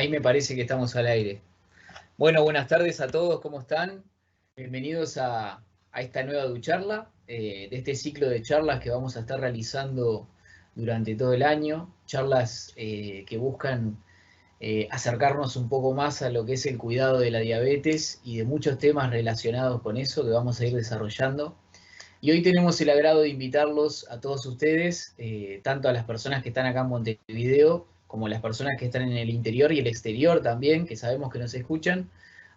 Ahí me parece que estamos al aire. Bueno, buenas tardes a todos, ¿cómo están? Bienvenidos a esta nueva Ducharla, de este ciclo de charlas que vamos a estar realizando durante todo el año. Charlas que buscan acercarnos un poco más a lo que es el cuidado de la diabetes y de muchos temas relacionados con eso que vamos a ir desarrollando. Y hoy tenemos el agrado de invitarlos a todos ustedes, tanto a las personas que están acá en Montevideo, como a las personas que están en el interior y el exterior también, que sabemos que nos escuchan,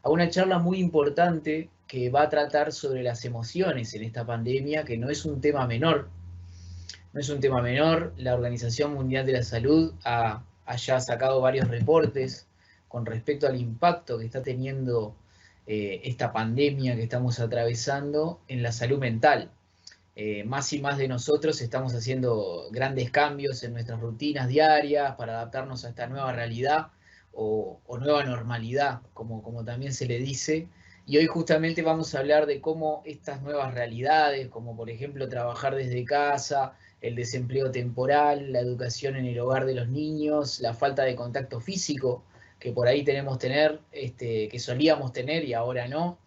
a una charla muy importante que va a tratar sobre las emociones en esta pandemia, que no es un tema menor. No es un tema menor. La Organización Mundial de la Salud ha ya sacado varios reportes con respecto al impacto que está teniendo esta pandemia que estamos atravesando en la salud mental. Más y más de nosotros estamos haciendo grandes cambios en nuestras rutinas diarias para adaptarnos a esta nueva realidad o nueva normalidad, como también se le dice. Y hoy justamente vamos a hablar de cómo estas nuevas realidades, como por ejemplo trabajar desde casa, el desempleo temporal, la educación en el hogar de los niños, la falta de contacto físico que por ahí que solíamos tener y ahora no,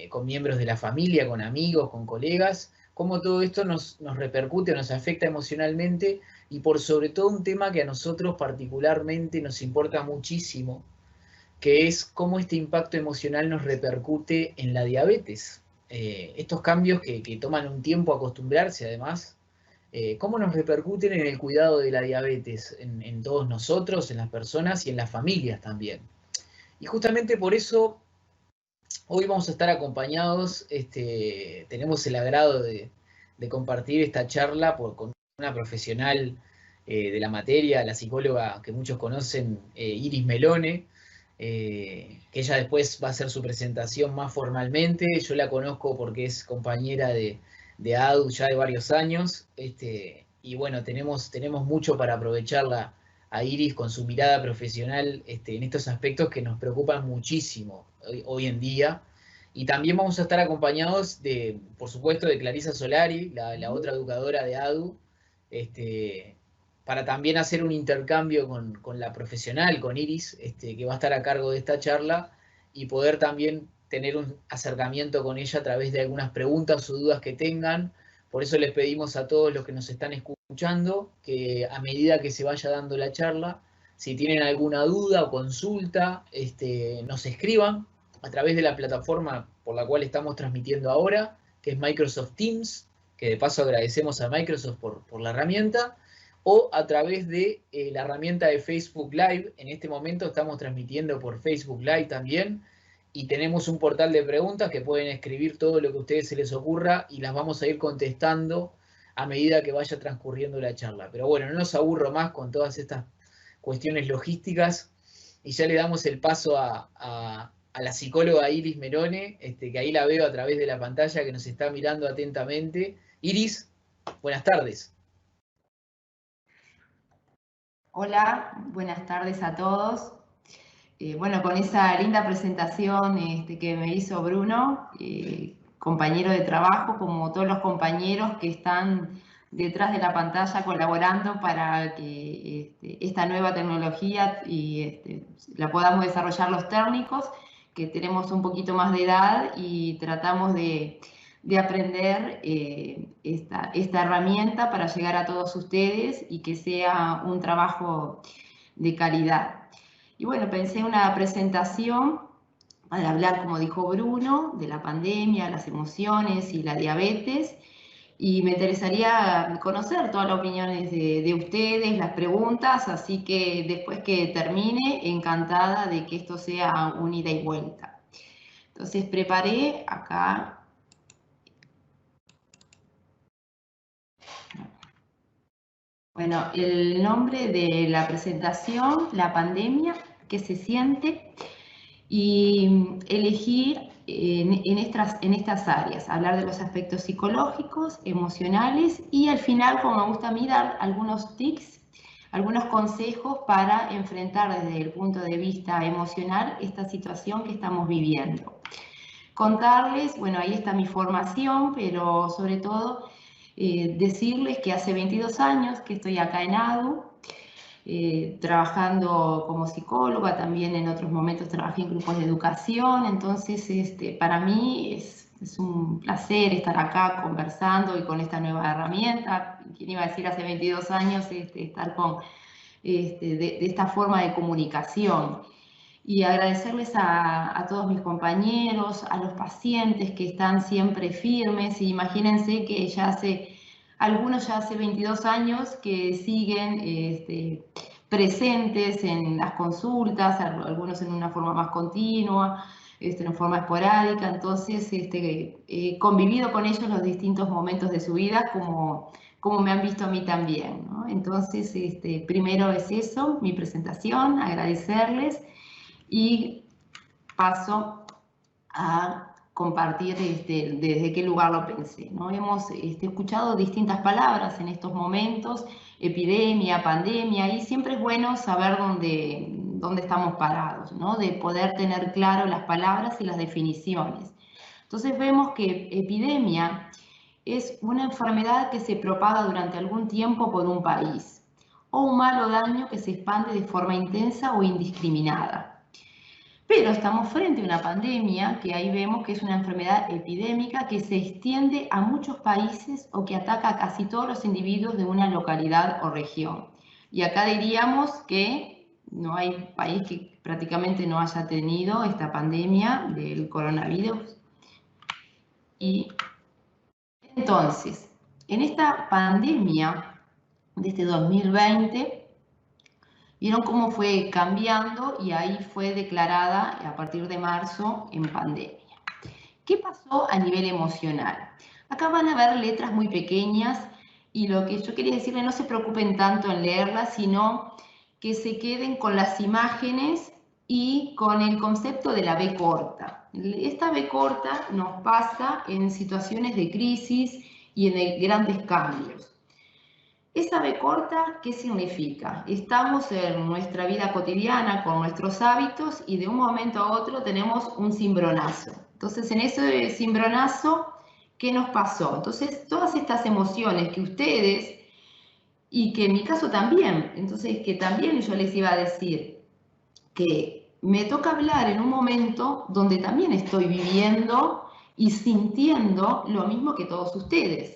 con miembros de la familia, con amigos, con colegas, cómo todo esto nos repercute, nos afecta emocionalmente y por sobre todo un tema que a nosotros particularmente nos importa muchísimo, que es cómo este impacto emocional nos repercute en la diabetes. Estos cambios que toman un tiempo acostumbrarse además, cómo nos repercuten en el cuidado de la diabetes, en todos nosotros, en las personas y en las familias también. Y justamente por eso hoy vamos a estar acompañados, tenemos el agrado de compartir esta charla con una profesional de la materia, la psicóloga que muchos conocen, Iris Melone, que ella después va a hacer su presentación más formalmente. Yo la conozco porque es compañera de ADU ya de varios años, y bueno, tenemos mucho para aprovecharla a Iris con su mirada profesional en estos aspectos que nos preocupan muchísimo hoy en día. Y también vamos a estar acompañados por supuesto, de Clarisa Solari, la otra educadora de ADU, para también hacer un intercambio con la profesional, con Iris, que va a estar a cargo de esta charla, y poder también tener un acercamiento con ella a través de algunas preguntas o dudas que tengan. Por eso les pedimos a todos los que nos están escuchando que a medida que se vaya dando la charla, si tienen alguna duda o consulta, nos escriban a través de la plataforma por la cual estamos transmitiendo ahora, que es Microsoft Teams, que de paso agradecemos a Microsoft por la herramienta, o a través de la herramienta de Facebook Live. En este momento estamos transmitiendo por Facebook Live también, y tenemos un portal de preguntas que pueden escribir todo lo que a ustedes se les ocurra y las vamos a ir contestando a medida que vaya transcurriendo la charla. Pero bueno, no nos aburro más con todas estas cuestiones logísticas y ya le damos el paso a la psicóloga Iris Melone, que ahí la veo a través de la pantalla, que nos está mirando atentamente. Iris, buenas tardes. Hola, buenas tardes a todos. Bueno, con esa linda presentación que me hizo Bruno, compañero de trabajo, como todos los compañeros que están detrás de la pantalla colaborando para que esta nueva tecnología la podamos desarrollar los técnicos, que tenemos un poquito más de edad y tratamos de aprender esta herramienta para llegar a todos ustedes y que sea un trabajo de calidad. Y bueno, pensé en una presentación para hablar, como dijo Bruno, de la pandemia, las emociones y la diabetes. Y me interesaría conocer todas las opiniones de ustedes, las preguntas, así que después que termine, encantada de que esto sea un ida y vuelta. Entonces preparé acá. Bueno, el nombre de la presentación, la pandemia, ¿qué se siente? Y elegir en estas áreas, hablar de los aspectos psicológicos, emocionales y al final, como me gusta a mí, dar algunos tips, algunos consejos para enfrentar desde el punto de vista emocional esta situación que estamos viviendo. Contarles, bueno, ahí está mi formación, pero sobre todo decirles que hace 22 años que estoy acá en ADU. trabajando como psicóloga, también en otros momentos trabajé en grupos de educación, entonces para mí es un placer estar acá conversando y con esta nueva herramienta. ¿Quién iba a decir hace 22 años estar con de esta forma de comunicación? Y agradecerles a todos mis compañeros, a los pacientes que están siempre firmes. Y imagínense que algunos ya hace 22 años que siguen presentes en las consultas, algunos en una forma más continua, en forma esporádica. Entonces, he convivido con ellos los distintos momentos de su vida como me han visto a mí también, ¿no? Entonces, primero es eso, mi presentación, agradecerles. Y paso a compartir desde qué lugar lo pensé, ¿no? Hemos escuchado distintas palabras en estos momentos, epidemia, pandemia, y siempre es bueno saber dónde estamos parados, ¿no? De poder tener claro las palabras y las definiciones. Entonces vemos que epidemia es una enfermedad que se propaga durante algún tiempo por un país, o un malo daño que se expande de forma intensa o indiscriminada. Pero estamos frente a una pandemia que ahí vemos que es una enfermedad epidémica que se extiende a muchos países o que ataca a casi todos los individuos de una localidad o región. Y acá diríamos que no hay país que prácticamente no haya tenido esta pandemia del coronavirus. Y entonces, en esta pandemia de este 2020, vieron cómo fue cambiando y ahí fue declarada a partir de marzo en pandemia. ¿Qué pasó a nivel emocional? Acá van a ver letras muy pequeñas y lo que yo quería decirles, no se preocupen tanto en leerlas, sino que se queden con las imágenes y con el concepto de la B corta. Esta B corta nos pasa en situaciones de crisis y en grandes cambios. Esa B corta, ¿qué significa? Estamos en nuestra vida cotidiana con nuestros hábitos y de un momento a otro tenemos un cimbronazo. Entonces, en ese cimbronazo, ¿qué nos pasó? Entonces, todas estas emociones que ustedes, y que en mi caso también, entonces que también yo les iba a decir que me toca hablar en un momento donde también estoy viviendo y sintiendo lo mismo que todos ustedes.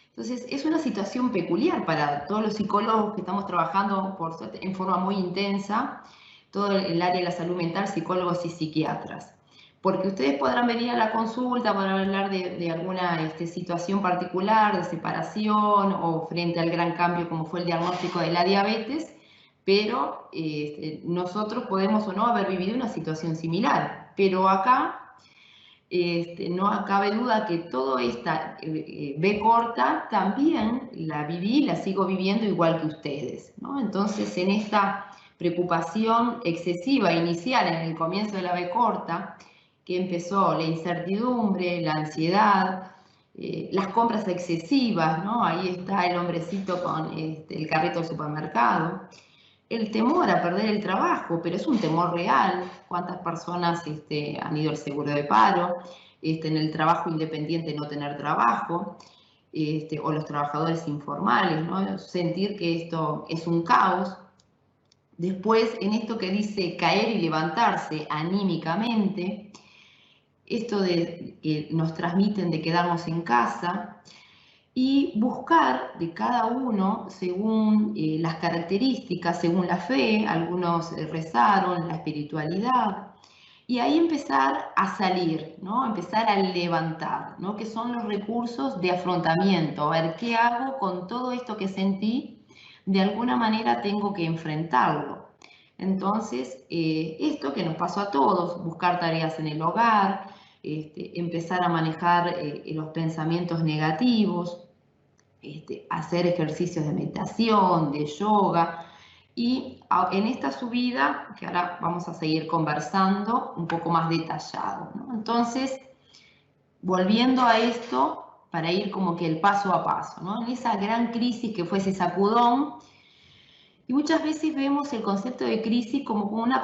Entonces, es una situación peculiar para todos los psicólogos que estamos trabajando en forma muy intensa, todo el área de la salud mental, psicólogos y psiquiatras. Porque ustedes podrán venir a la consulta para hablar de alguna situación particular, de separación o frente al gran cambio como fue el diagnóstico de la diabetes, pero nosotros podemos o no haber vivido una situación similar. Pero acá no cabe duda que toda esta B corta también la viví, la sigo viviendo igual que ustedes, ¿no? Entonces, en esta preocupación excesiva inicial en el comienzo de la B corta, que empezó la incertidumbre, la ansiedad, las compras excesivas, ¿no? Ahí está el hombrecito con el carrito del supermercado. El temor a perder el trabajo, pero es un temor real. ¿Cuántas personas han ido al seguro de paro? En el trabajo independiente no tener trabajo, o los trabajadores informales, ¿no? Sentir que esto es un caos. Después, en esto que dice caer y levantarse anímicamente, esto que nos transmiten de quedarnos en casa, y buscar de cada uno según las características, según la fe, algunos rezaron, la espiritualidad, y ahí empezar a salir, ¿no? Empezar a levantar, ¿no? Que son los recursos de afrontamiento, a ver qué hago con todo esto que sentí, de alguna manera tengo que enfrentarlo. Entonces, esto que nos pasó a todos, buscar tareas en el hogar, empezar a manejar los pensamientos negativos, hacer ejercicios de meditación, de yoga, y en esta subida, que ahora vamos a seguir conversando, un poco más detallado, ¿no? Entonces, volviendo a esto, para ir como que el paso a paso, ¿no? En esa gran crisis que fue ese sacudón, y muchas veces vemos el concepto de crisis como con una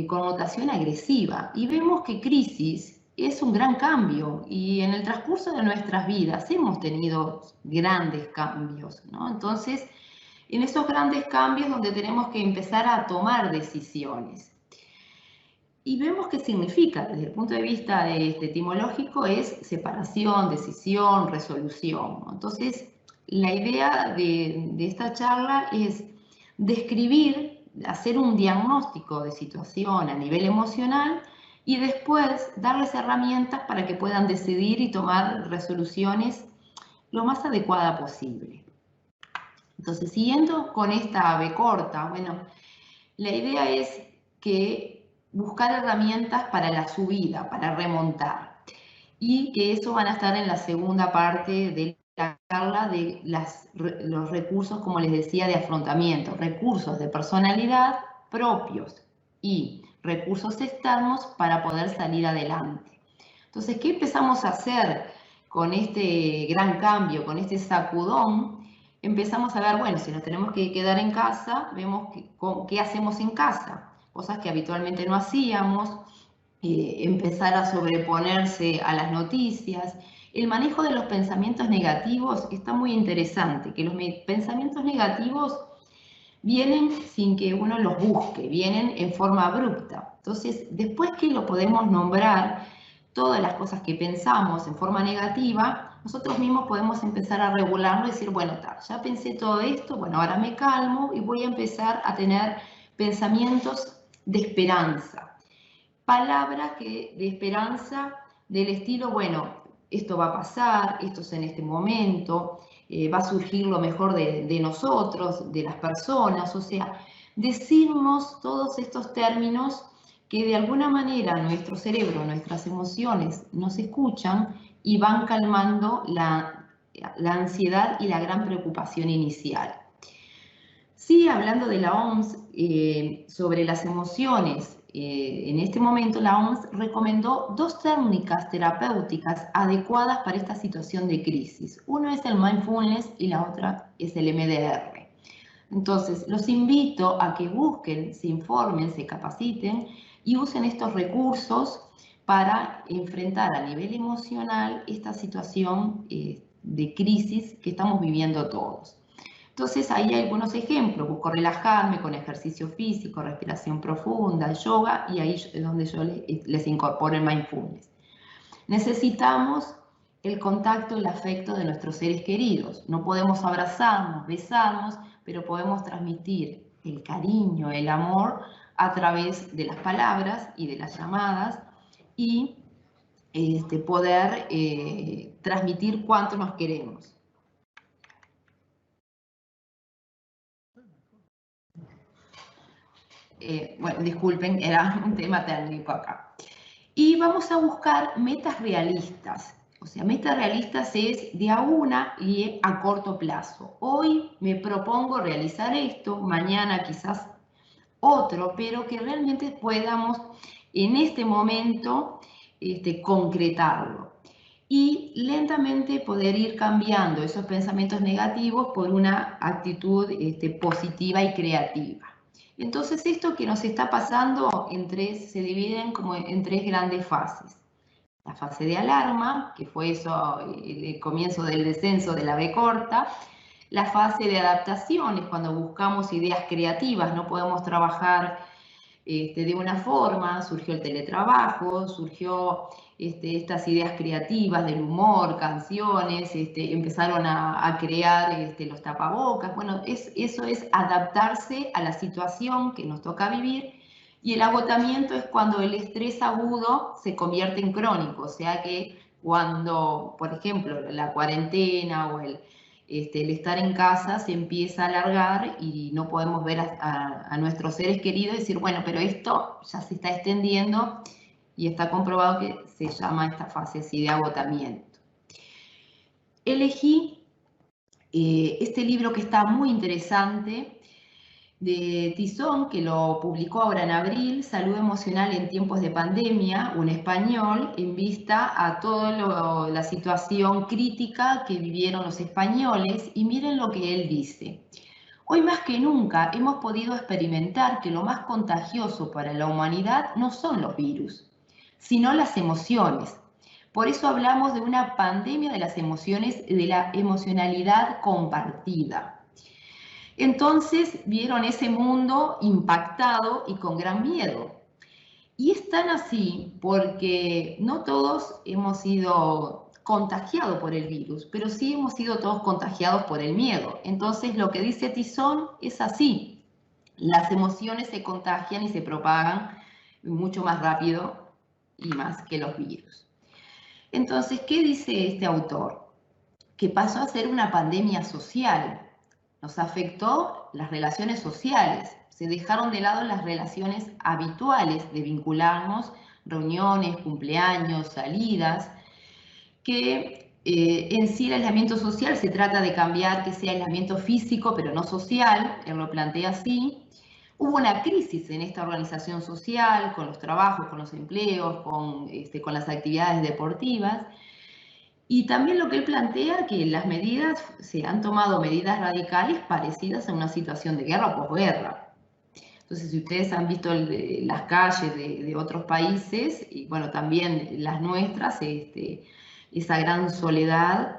connotación agresiva, y vemos que crisis es un gran cambio, y en el transcurso de nuestras vidas hemos tenido grandes cambios, ¿no? Entonces, en esos grandes cambios donde tenemos que empezar a tomar decisiones. Y vemos qué significa, desde el punto de vista etimológico, es separación, decisión, resolución. Entonces, la idea de esta charla es describir, hacer un diagnóstico de situación a nivel emocional y después darles herramientas para que puedan decidir y tomar resoluciones lo más adecuada posible. Entonces, siguiendo con esta B corta, bueno, la idea es que buscar herramientas para la subida, para remontar. Y que eso van a estar en la segunda parte de la charla de los recursos, como les decía, de afrontamiento, recursos de personalidad propios y recursos externos para poder salir adelante. Entonces, ¿qué empezamos a hacer con este gran cambio, con este sacudón? Empezamos a ver, bueno, si nos tenemos que quedar en casa, vemos qué hacemos en casa, cosas que habitualmente no hacíamos, empezar a sobreponerse a las noticias. El manejo de los pensamientos negativos está muy interesante, que los pensamientos negativos vienen sin que uno los busque, vienen en forma abrupta. Entonces, después que lo podemos nombrar, todas las cosas que pensamos en forma negativa, nosotros mismos podemos empezar a regularlo y decir, bueno, ya pensé todo esto, bueno, ahora me calmo y voy a empezar a tener pensamientos de esperanza. Palabras de esperanza del estilo, bueno, esto va a pasar, esto es en este momento, va a surgir lo mejor de nosotros, de las personas, o sea, decirnos todos estos términos que de alguna manera nuestro cerebro, nuestras emociones nos escuchan y van calmando la ansiedad y la gran preocupación inicial. Sí, hablando de la OMS, sobre las emociones, en este momento la OMS recomendó 2 técnicas terapéuticas adecuadas para esta situación de crisis. Uno es el mindfulness y la otra es el MDR. Entonces, los invito a que busquen, se informen, se capaciten y usen estos recursos para enfrentar a nivel emocional esta situación de crisis que estamos viviendo todos. Entonces, ahí hay algunos ejemplos. Busco relajarme con ejercicio físico, respiración profunda, yoga, y ahí es donde yo les incorporo el mindfulness. Necesitamos el contacto, el afecto de nuestros seres queridos. No podemos abrazarnos, besarnos, pero podemos transmitir el cariño, el amor a través de las palabras y de las llamadas y poder transmitir cuánto nos queremos. Bueno, disculpen, era un tema técnico acá. Y vamos a buscar metas realistas. O sea, metas realistas es de a una y a corto plazo. Hoy me propongo realizar esto, mañana quizás otro, pero que realmente podamos en este momento concretarlo. Y lentamente poder ir cambiando esos pensamientos negativos por una actitud positiva y creativa. Entonces, esto que nos está pasando se dividen como en 3 grandes fases. La fase de alarma, que fue eso, el comienzo del descenso de la B corta. La fase de adaptación es cuando buscamos ideas creativas, no podemos trabajar de una forma, surgió el teletrabajo, surgió estas ideas creativas del humor, canciones, empezaron a crear los tapabocas. Bueno, eso es adaptarse a la situación que nos toca vivir, y el agotamiento es cuando el estrés agudo se convierte en crónico, o sea que cuando, por ejemplo, la cuarentena o el estar en casa se empieza a alargar y no podemos ver a nuestros seres queridos y decir, bueno, pero esto ya se está extendiendo y está comprobado que se llama esta fase así de agotamiento. Elegí este libro que está muy interesante de Tizón, que lo publicó ahora en abril, Salud Emocional en Tiempos de Pandemia, un español, en vista a toda la situación crítica que vivieron los españoles, y miren lo que él dice. Hoy más que nunca hemos podido experimentar que lo más contagioso para la humanidad no son los virus, sino las emociones. Por eso hablamos de una pandemia de las emociones, de la emocionalidad compartida. Entonces vieron ese mundo impactado y con gran miedo. Y es tan así porque no todos hemos sido contagiados por el virus, pero sí hemos sido todos contagiados por el miedo. Entonces lo que dice Tizón es así. Las emociones se contagian y se propagan mucho más rápido y más que los virus. Entonces, ¿qué dice este autor? Que pasó a ser una pandemia social. Nos afectó las relaciones sociales. Se dejaron de lado las relaciones habituales de vincularnos, reuniones, cumpleaños, salidas, que en sí el aislamiento social se trata de cambiar que sea aislamiento físico, pero no social, él lo plantea así. Hubo una crisis en esta organización social, con los trabajos, con los empleos, con las actividades deportivas. Y también lo que él plantea, que las medidas, se han tomado medidas radicales parecidas a una situación de guerra o posguerra. Entonces, si ustedes han visto las calles de otros países, y bueno, también las nuestras, esa gran soledad,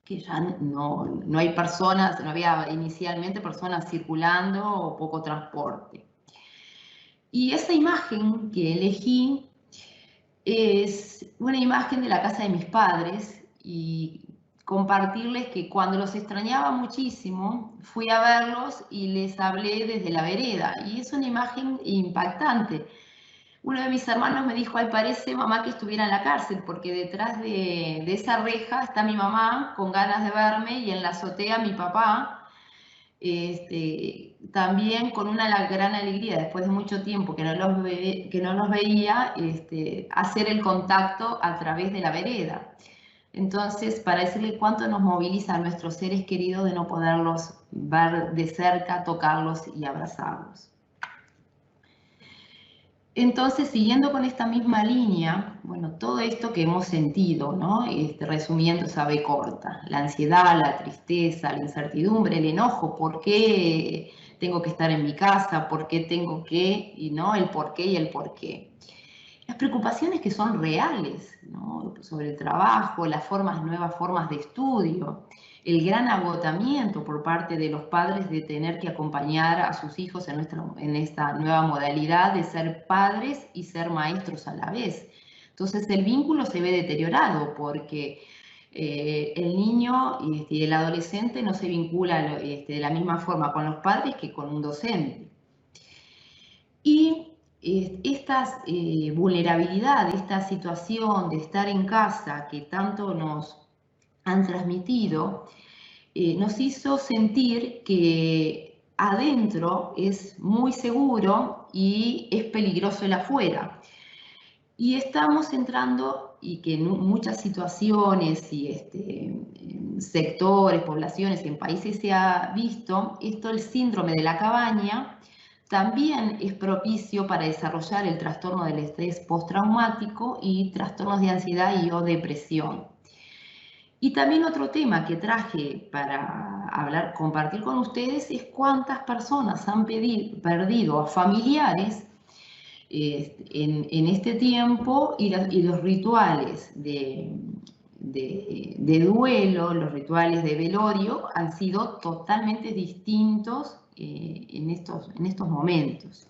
que ya no hay personas, no había inicialmente personas circulando o poco transporte. Y esa imagen que elegí es una imagen de la casa de mis padres y compartirles que cuando los extrañaba muchísimo, fui a verlos y les hablé desde la vereda. Y es una imagen impactante. Uno de mis hermanos me dijo, ay, parece mamá que estuviera en la cárcel, porque detrás de esa reja está mi mamá con ganas de verme y en la azotea mi papá. También con una gran alegría, después de mucho tiempo que no los veía, hacer el contacto a través de la vereda. Entonces, para decirle cuánto nos moviliza a nuestros seres queridos de no poderlos ver de cerca, tocarlos y abrazarlos. Entonces, siguiendo con esta misma línea, bueno, todo esto que hemos sentido, ¿no? Resumiendo esa B corta, la ansiedad, la tristeza, la incertidumbre, el enojo, ¿por qué tengo que estar en mi casa? ¿Por qué tengo que? Y no, el por qué y el por qué. Las preocupaciones que son reales, ¿no? Sobre el trabajo, las nuevas formas de estudio, el gran agotamiento por parte de los padres de tener que acompañar a sus hijos en esta nueva modalidad de ser padres y ser maestros a la vez. Entonces el vínculo se ve deteriorado porque el niño y el adolescente no se vincula de la misma forma con los padres que con un docente. Y esta vulnerabilidad, esta situación de estar en casa que tanto nos han transmitido, nos hizo sentir que adentro es muy seguro y es peligroso el afuera. Y estamos entrando, y que en muchas situaciones y en sectores, poblaciones, en países se ha visto, el síndrome de la cabaña también es propicio para desarrollar el trastorno del estrés postraumático y trastornos de ansiedad y o depresión. Y también otro tema que traje para compartir con ustedes es cuántas personas han perdido a familiares en este tiempo y los rituales de duelo, los rituales de velorio han sido totalmente distintos en estos momentos.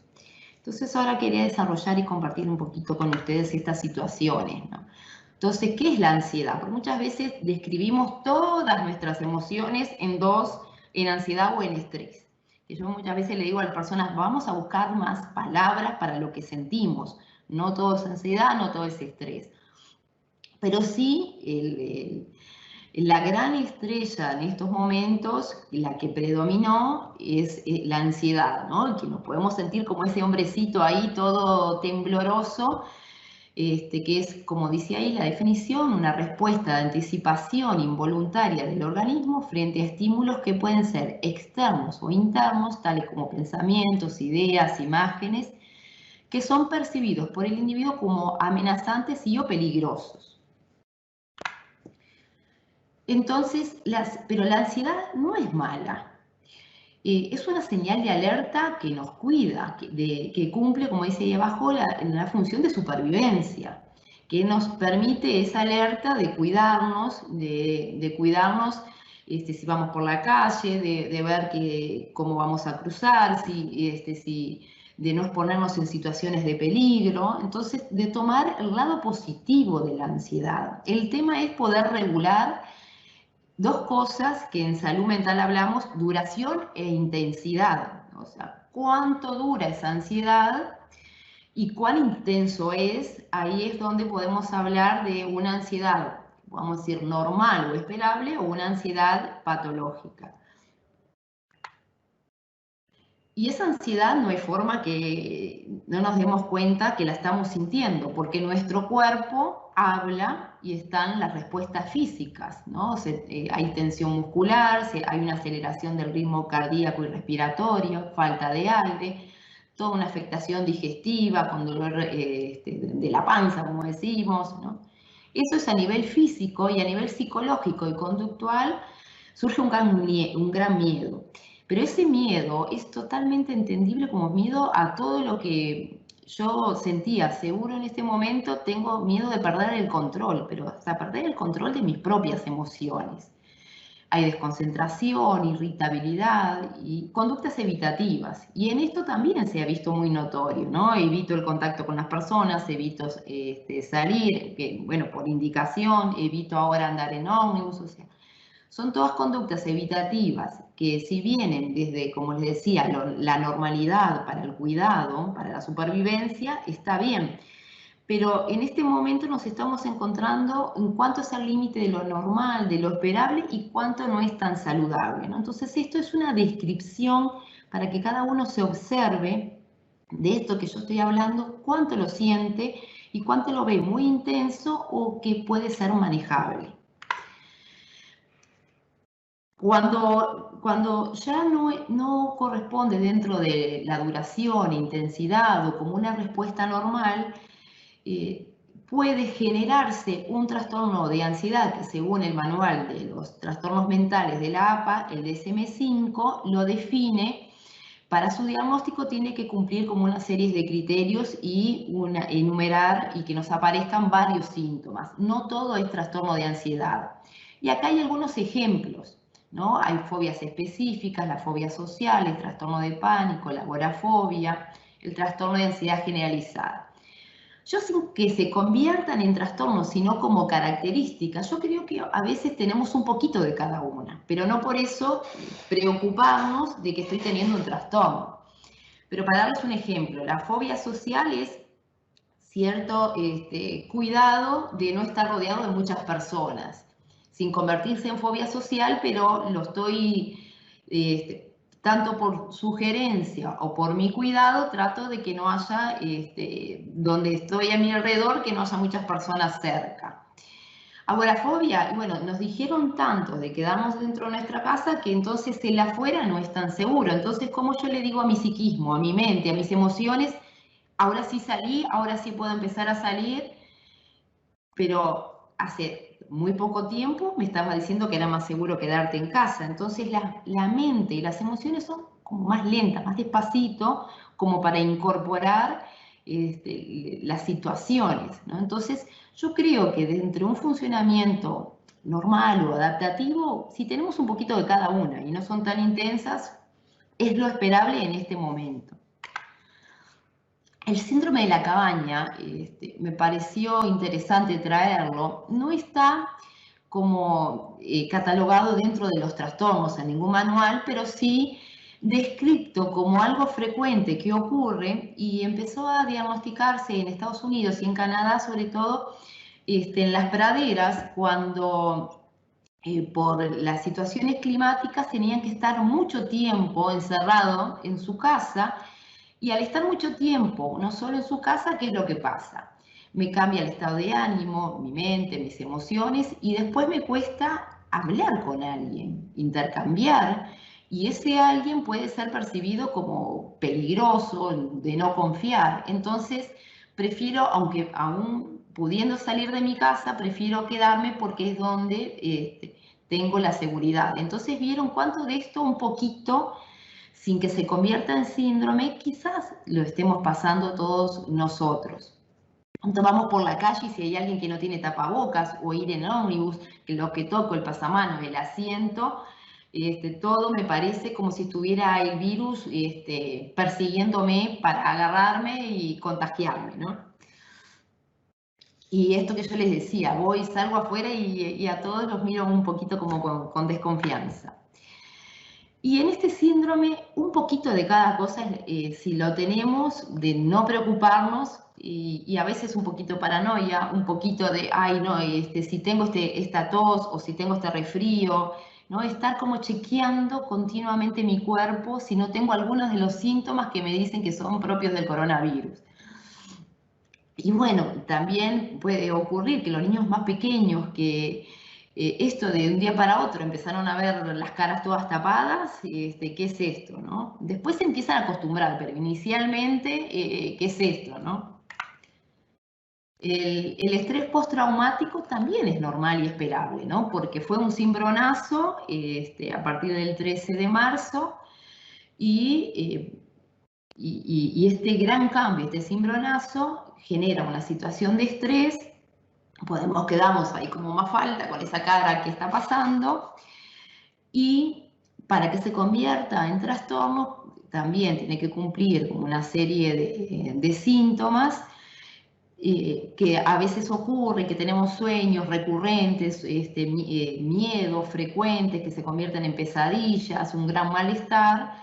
Entonces ahora quería desarrollar y compartir un poquito con ustedes estas situaciones, ¿no? Entonces, ¿qué es la ansiedad? Porque muchas veces describimos todas nuestras emociones en ansiedad o en estrés. Que yo muchas veces le digo a las personas, vamos a buscar más palabras para lo que sentimos. No todo es ansiedad, no todo es estrés. Pero sí, la gran estrella en estos momentos, la que predominó, es la ansiedad, ¿no? Que nos podemos sentir como ese hombrecito ahí todo tembloroso, que es, como dice ahí la definición, una respuesta de anticipación involuntaria del organismo frente a estímulos que pueden ser externos o internos, tales como pensamientos, ideas, imágenes, que son percibidos por el individuo como amenazantes y o peligrosos. Entonces, pero la ansiedad no es mala. Es una señal de alerta que nos cuida, que cumple, como dice ahí abajo, la función de supervivencia, que nos permite esa alerta de cuidarnos, si vamos por la calle, de ver cómo vamos a cruzar, si de no exponernos en situaciones de peligro. Entonces, de tomar el lado positivo de la ansiedad. El tema es poder regular dos cosas que en salud mental hablamos: duración e intensidad. O sea, cuánto dura esa ansiedad y cuán intenso es. Ahí es donde podemos hablar de una ansiedad, vamos a decir, normal o esperable, o una ansiedad patológica. Y esa ansiedad no hay forma que no nos demos cuenta que la estamos sintiendo, porque nuestro cuerpo habla y están las respuestas físicas, ¿no? Hay tensión muscular, hay una aceleración del ritmo cardíaco y respiratorio, falta de aire, toda una afectación digestiva, con dolor de la panza, como decimos, ¿no? Eso es a nivel físico, y a nivel psicológico y conductual surge un gran miedo. Pero ese miedo es totalmente entendible como miedo a todo lo que yo sentía. Seguro en este momento tengo miedo de perder el control, pero hasta perder el control de mis propias emociones. Hay desconcentración, irritabilidad y conductas evitativas. Y en esto también se ha visto muy notorio, ¿no? Evito el contacto con las personas, evito salir, bueno, por indicación, evito ahora andar en ómnibus, o sea, son todas conductas evitativas que, si vienen desde, como les decía, la normalidad para el cuidado, para la supervivencia, está bien. Pero en este momento nos estamos encontrando en cuánto es el límite de lo normal, de lo esperable, y cuánto no es tan saludable, ¿no? Entonces, esto es una descripción para que cada uno se observe de esto que yo estoy hablando, cuánto lo siente y cuánto lo ve muy intenso o que puede ser manejable. Cuando ya no corresponde dentro de la duración, intensidad o como una respuesta normal, puede generarse un trastorno de ansiedad que, según el manual de los trastornos mentales de la APA, el DSM-5, lo define. Para su diagnóstico tiene que cumplir como una serie de criterios y enumerar y que nos aparezcan varios síntomas. No todo es trastorno de ansiedad. Y acá hay algunos ejemplos, ¿no? Hay fobias específicas, la fobia social, el trastorno de pánico, la agorafobia, el trastorno de ansiedad generalizada. Yo, sin que se conviertan en trastornos, sino como características, yo creo que a veces tenemos un poquito de cada una, pero no por eso preocuparnos de que estoy teniendo un trastorno. Pero para darles un ejemplo, la fobia social es cierto cuidado de no estar rodeado de muchas personas, sin convertirse en fobia social, pero lo estoy, tanto por sugerencia o por mi cuidado, trato de que no haya, donde estoy a mi alrededor, que no haya muchas personas cerca. Agorafobia, bueno, nos dijeron tanto de quedarnos dentro de nuestra casa que entonces el afuera no es tan seguro. Entonces, ¿cómo yo le digo a mi psiquismo, a mi mente, a mis emociones: ahora sí salí, ahora sí puedo empezar a salir? Pero hace muy poco tiempo me estaba diciendo que era más seguro quedarte en casa. Entonces la mente y las emociones son como más lentas, más despacito, como para incorporar las situaciones, ¿no? Entonces yo creo que dentro de un funcionamiento normal o adaptativo, si tenemos un poquito de cada una y no son tan intensas, es lo esperable en este momento. El síndrome de la cabaña, me pareció interesante traerlo. No está como catalogado dentro de los trastornos en ningún manual, pero sí descrito como algo frecuente que ocurre, y empezó a diagnosticarse en Estados Unidos y en Canadá, sobre todo en las praderas, cuando por las situaciones climáticas tenían que estar mucho tiempo encerrado en su casa. Y al estar mucho tiempo, no solo en su casa, ¿qué es lo que pasa? Me cambia el estado de ánimo, mi mente, mis emociones, y después me cuesta hablar con alguien, intercambiar, y ese alguien puede ser percibido como peligroso, de no confiar. Entonces, prefiero, aunque aún pudiendo salir de mi casa, prefiero quedarme porque es donde tengo la seguridad. Entonces, ¿vieron cuánto de esto un poquito, sin que se convierta en síndrome, quizás lo estemos pasando todos nosotros? Entonces vamos por la calle y si hay alguien que no tiene tapabocas o ir en ómnibus, que lo que toco, el pasamanos, el asiento, todo me parece como si estuviera el virus persiguiéndome para agarrarme y contagiarme, ¿no? Y esto que yo les decía, voy, salgo afuera y a todos los miro un poquito como con desconfianza. Y en este síndrome, un poquito de cada cosa, si lo tenemos, de no preocuparnos, y a veces un poquito paranoia, un poquito de, ay, no, si tengo esta tos o si tengo este resfrío, ¿no? Estar como chequeando continuamente mi cuerpo si no tengo algunos de los síntomas que me dicen que son propios del coronavirus. Y bueno, también puede ocurrir que los niños más pequeños que esto de un día para otro empezaron a ver las caras todas tapadas, ¿qué es esto, no? Después se empiezan a acostumbrar, pero inicialmente, ¿qué es esto, no? El estrés postraumático también es normal y esperable, ¿no? Porque fue un cimbronazo a partir del 13 de marzo y este gran cambio, este cimbronazo, genera una situación de estrés. Quedamos ahí como Mafalda con esa cara que está pasando, y para que se convierta en trastorno también tiene que cumplir como una serie de síntomas que a veces ocurre, que tenemos sueños recurrentes, miedo frecuentes que se convierten en pesadillas, un gran malestar,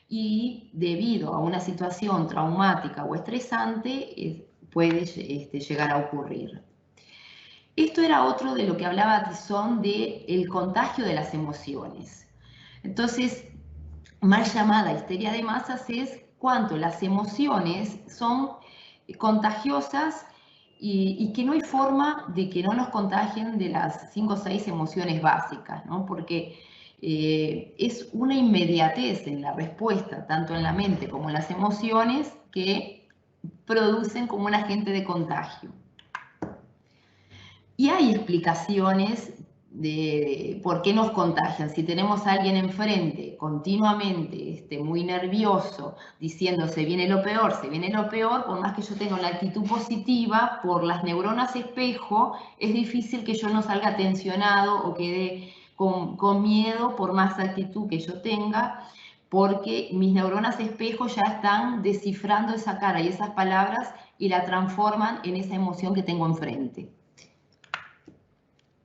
y debido a una situación traumática o estresante puede llegar a ocurrir. Esto era otro de lo que hablaba Tizón del contagio de las emociones. Entonces, mal llamada histeria de masas es cuánto las emociones son contagiosas y que no hay forma de que no nos contagien de las 5 o 6 emociones básicas, ¿no? Porque es una inmediatez en la respuesta, tanto en la mente como en las emociones, que producen como un agente de contagio. Y hay explicaciones de por qué nos contagian. Si tenemos a alguien enfrente continuamente muy nervioso, diciendo se viene lo peor, por más que yo tenga la actitud positiva, por las neuronas espejo, es difícil que yo no salga tensionado o quede con miedo por más actitud que yo tenga, porque mis neuronas espejo ya están descifrando esa cara y esas palabras y la transforman en esa emoción que tengo enfrente.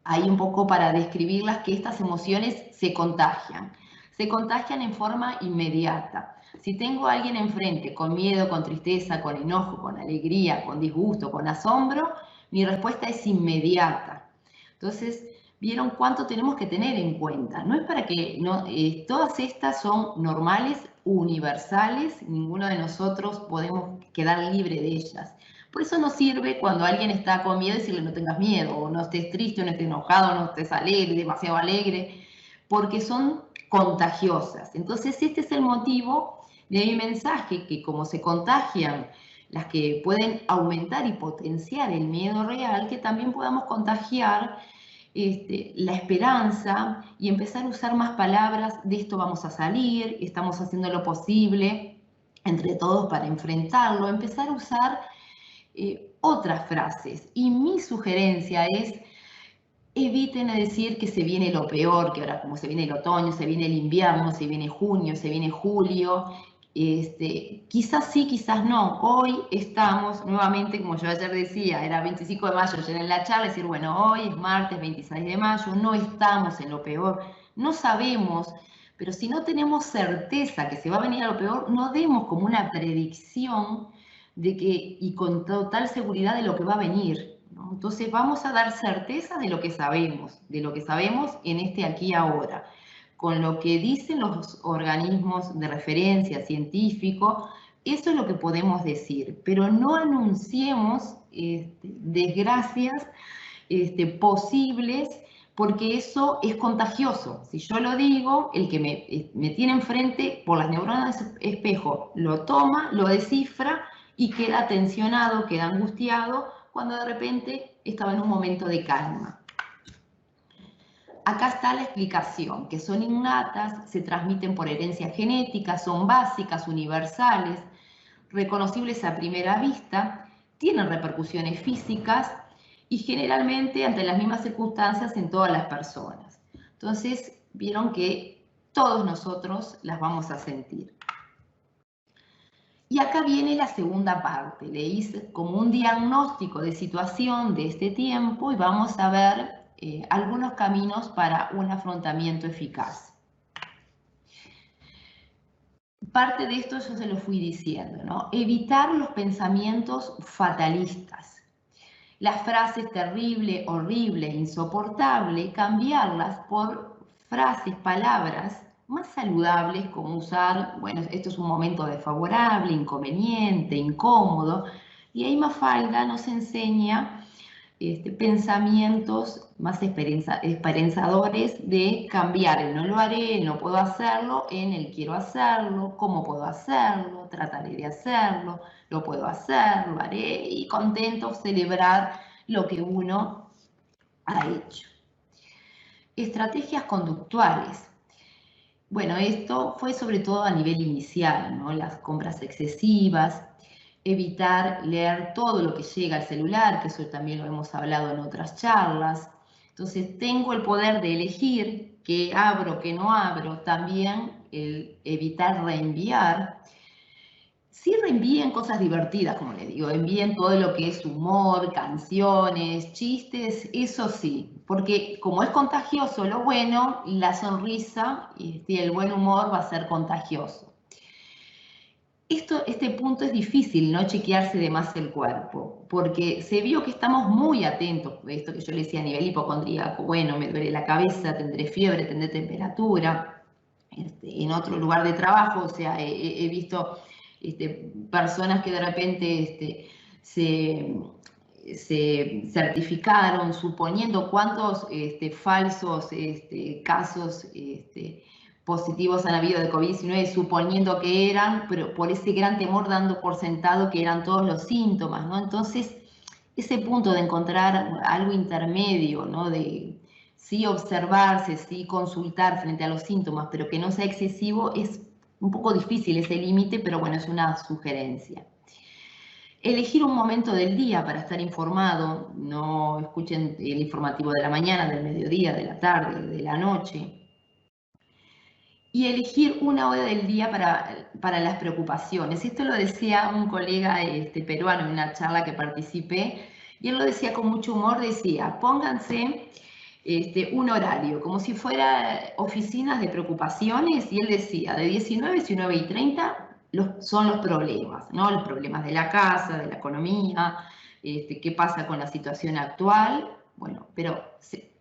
Ahí un poco para describirlas, que estas emociones se contagian en forma inmediata. Si tengo a alguien enfrente con miedo, con tristeza, con enojo, con alegría, con disgusto, con asombro, mi respuesta es inmediata. Entonces, ¿vieron cuánto tenemos que tener en cuenta? No es para que, todas estas son normales, universales, ninguno de nosotros podemos quedar libre de ellas. Por eso no sirve cuando alguien está con miedo decirle no tengas miedo, o no estés triste, o no estés enojado, o no estés alegre, demasiado alegre, porque son contagiosas. Entonces este es el motivo de mi mensaje, que como se contagian las que pueden aumentar y potenciar el miedo real, que también podamos contagiar la esperanza y empezar a usar más palabras de esto vamos a salir, estamos haciendo lo posible entre todos para enfrentarlo, empezar a usar otras frases. Y mi sugerencia es, eviten decir que se viene lo peor, que ahora como se viene el otoño, se viene el invierno, se viene junio, se viene julio, quizás sí, quizás no. Hoy estamos nuevamente, como yo ayer decía, era 25 de mayo, ayer en la charla, decir, bueno, hoy es martes 26 de mayo, no estamos en lo peor, no sabemos, pero si no tenemos certeza que se va a venir a lo peor, no demos como una predicción de que, y con total seguridad de lo que va a venir, ¿no? Entonces vamos a dar certeza de lo que sabemos en este aquí y ahora, con lo que dicen los organismos de referencia científicos, eso es lo que podemos decir, pero no anunciemos desgracias posibles, porque eso es contagioso. Si yo lo digo, el que me tiene enfrente por las neuronas espejo lo toma, lo descifra y queda tensionado, queda angustiado, cuando de repente estaba en un momento de calma. Acá está la explicación, que son innatas, se transmiten por herencia genética, son básicas, universales, reconocibles a primera vista, tienen repercusiones físicas y generalmente ante las mismas circunstancias en todas las personas. Entonces, vieron que todos nosotros las vamos a sentir. Y acá viene la segunda parte, le hice como un diagnóstico de situación de este tiempo y vamos a ver algunos caminos para un afrontamiento eficaz. Parte de esto yo se lo fui diciendo, ¿no? Evitar los pensamientos fatalistas. Las frases terrible, horrible, insoportable, cambiarlas por frases, palabras más saludables, como usar, bueno, esto es un momento desfavorable, inconveniente, incómodo, y ahí Mafalda nos enseña pensamientos más esperanzadores de cambiar el no lo haré, el no puedo hacerlo, en el quiero hacerlo, cómo puedo hacerlo, trataré de hacerlo, lo puedo hacer, lo haré, y contento celebrar lo que uno ha hecho. Estrategias conductuales. Bueno, esto fue sobre todo a nivel inicial, ¿no? Las compras excesivas, evitar leer todo lo que llega al celular, que eso también lo hemos hablado en otras charlas. Entonces, tengo el poder de elegir qué abro, qué no abro, también el evitar reenviar. Sí reenvíen cosas divertidas, como les digo, envíen todo lo que es humor, canciones, chistes, eso sí, porque como es contagioso lo bueno, la sonrisa y el buen humor va a ser contagioso. Este punto es difícil, no chequearse de más el cuerpo, porque se vio que estamos muy atentos, esto que yo le decía a nivel hipocondríaco, bueno, me duele la cabeza, tendré fiebre, tendré temperatura, en otro lugar de trabajo, o sea, he visto personas que de repente se certificaron suponiendo cuántos falsos casos positivos han habido de COVID-19, suponiendo que eran, pero por ese gran temor dando por sentado que eran todos los síntomas, ¿no? Entonces, ese punto de encontrar algo intermedio, ¿no? De sí observarse, sí consultar frente a los síntomas, pero que no sea excesivo, es un poco difícil ese límite, pero bueno, es una sugerencia. Elegir un momento del día para estar informado, no escuchen el informativo de la mañana, del mediodía, de la tarde, de la noche. Y elegir una hora del día para las preocupaciones. Esto lo decía un colega peruano en una charla que participé, y él lo decía con mucho humor, decía, pónganse un horario, como si fuera oficinas de preocupaciones, y él decía, de 19:30 son los problemas, ¿no? Los problemas de la casa, de la economía, qué pasa con la situación actual, bueno, pero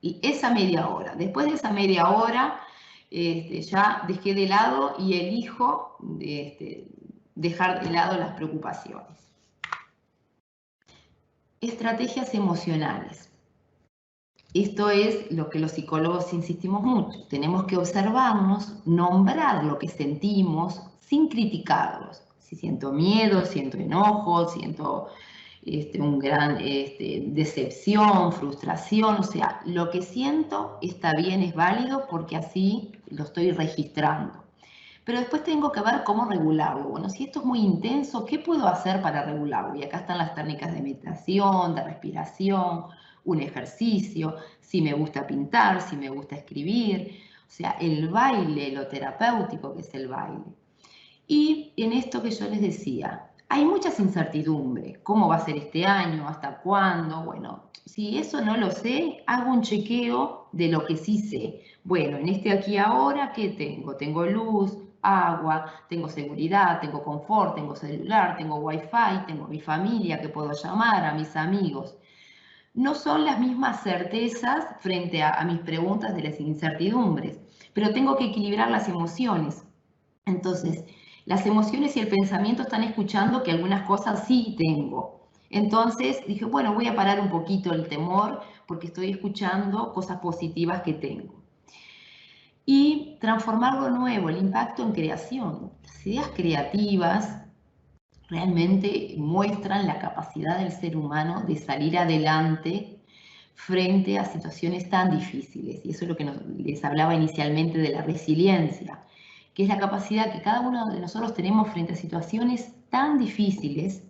esa media hora, después de esa media hora, ya dejé de lado y elijo dejar de lado las preocupaciones. Estrategias emocionales. Esto es lo que los psicólogos insistimos mucho. Tenemos que observarnos, nombrar lo que sentimos sin criticarlos. Si siento miedo, siento enojo, siento un gran decepción, frustración, o sea, lo que siento está bien, es válido porque así lo estoy registrando. Pero después tengo que ver cómo regularlo. Bueno, si esto es muy intenso, ¿qué puedo hacer para regularlo? Y acá están las técnicas de meditación, de respiración, un ejercicio, si me gusta pintar, si me gusta escribir, o sea, el baile, lo terapéutico que es el baile. Y en esto que yo les decía, hay muchas incertidumbres. ¿Cómo va a ser este año? ¿Hasta cuándo? Bueno, si eso no lo sé, hago un chequeo de lo que sí sé. Bueno, en aquí ahora, ¿qué tengo? Tengo luz, agua, tengo seguridad, tengo confort, tengo celular, tengo wifi, tengo mi familia que puedo llamar, a mis amigos. No son las mismas certezas frente a mis preguntas de las incertidumbres, pero tengo que equilibrar las emociones. Entonces, las emociones y el pensamiento están escuchando que algunas cosas sí tengo. Entonces dije, bueno, voy a parar un poquito el temor porque estoy escuchando cosas positivas que tengo. Y transformar lo nuevo, el impacto en creación. Las ideas creativas realmente muestran la capacidad del ser humano de salir adelante frente a situaciones tan difíciles. Y eso es lo que les hablaba inicialmente de la resiliencia, que es la capacidad que cada uno de nosotros tenemos frente a situaciones tan difíciles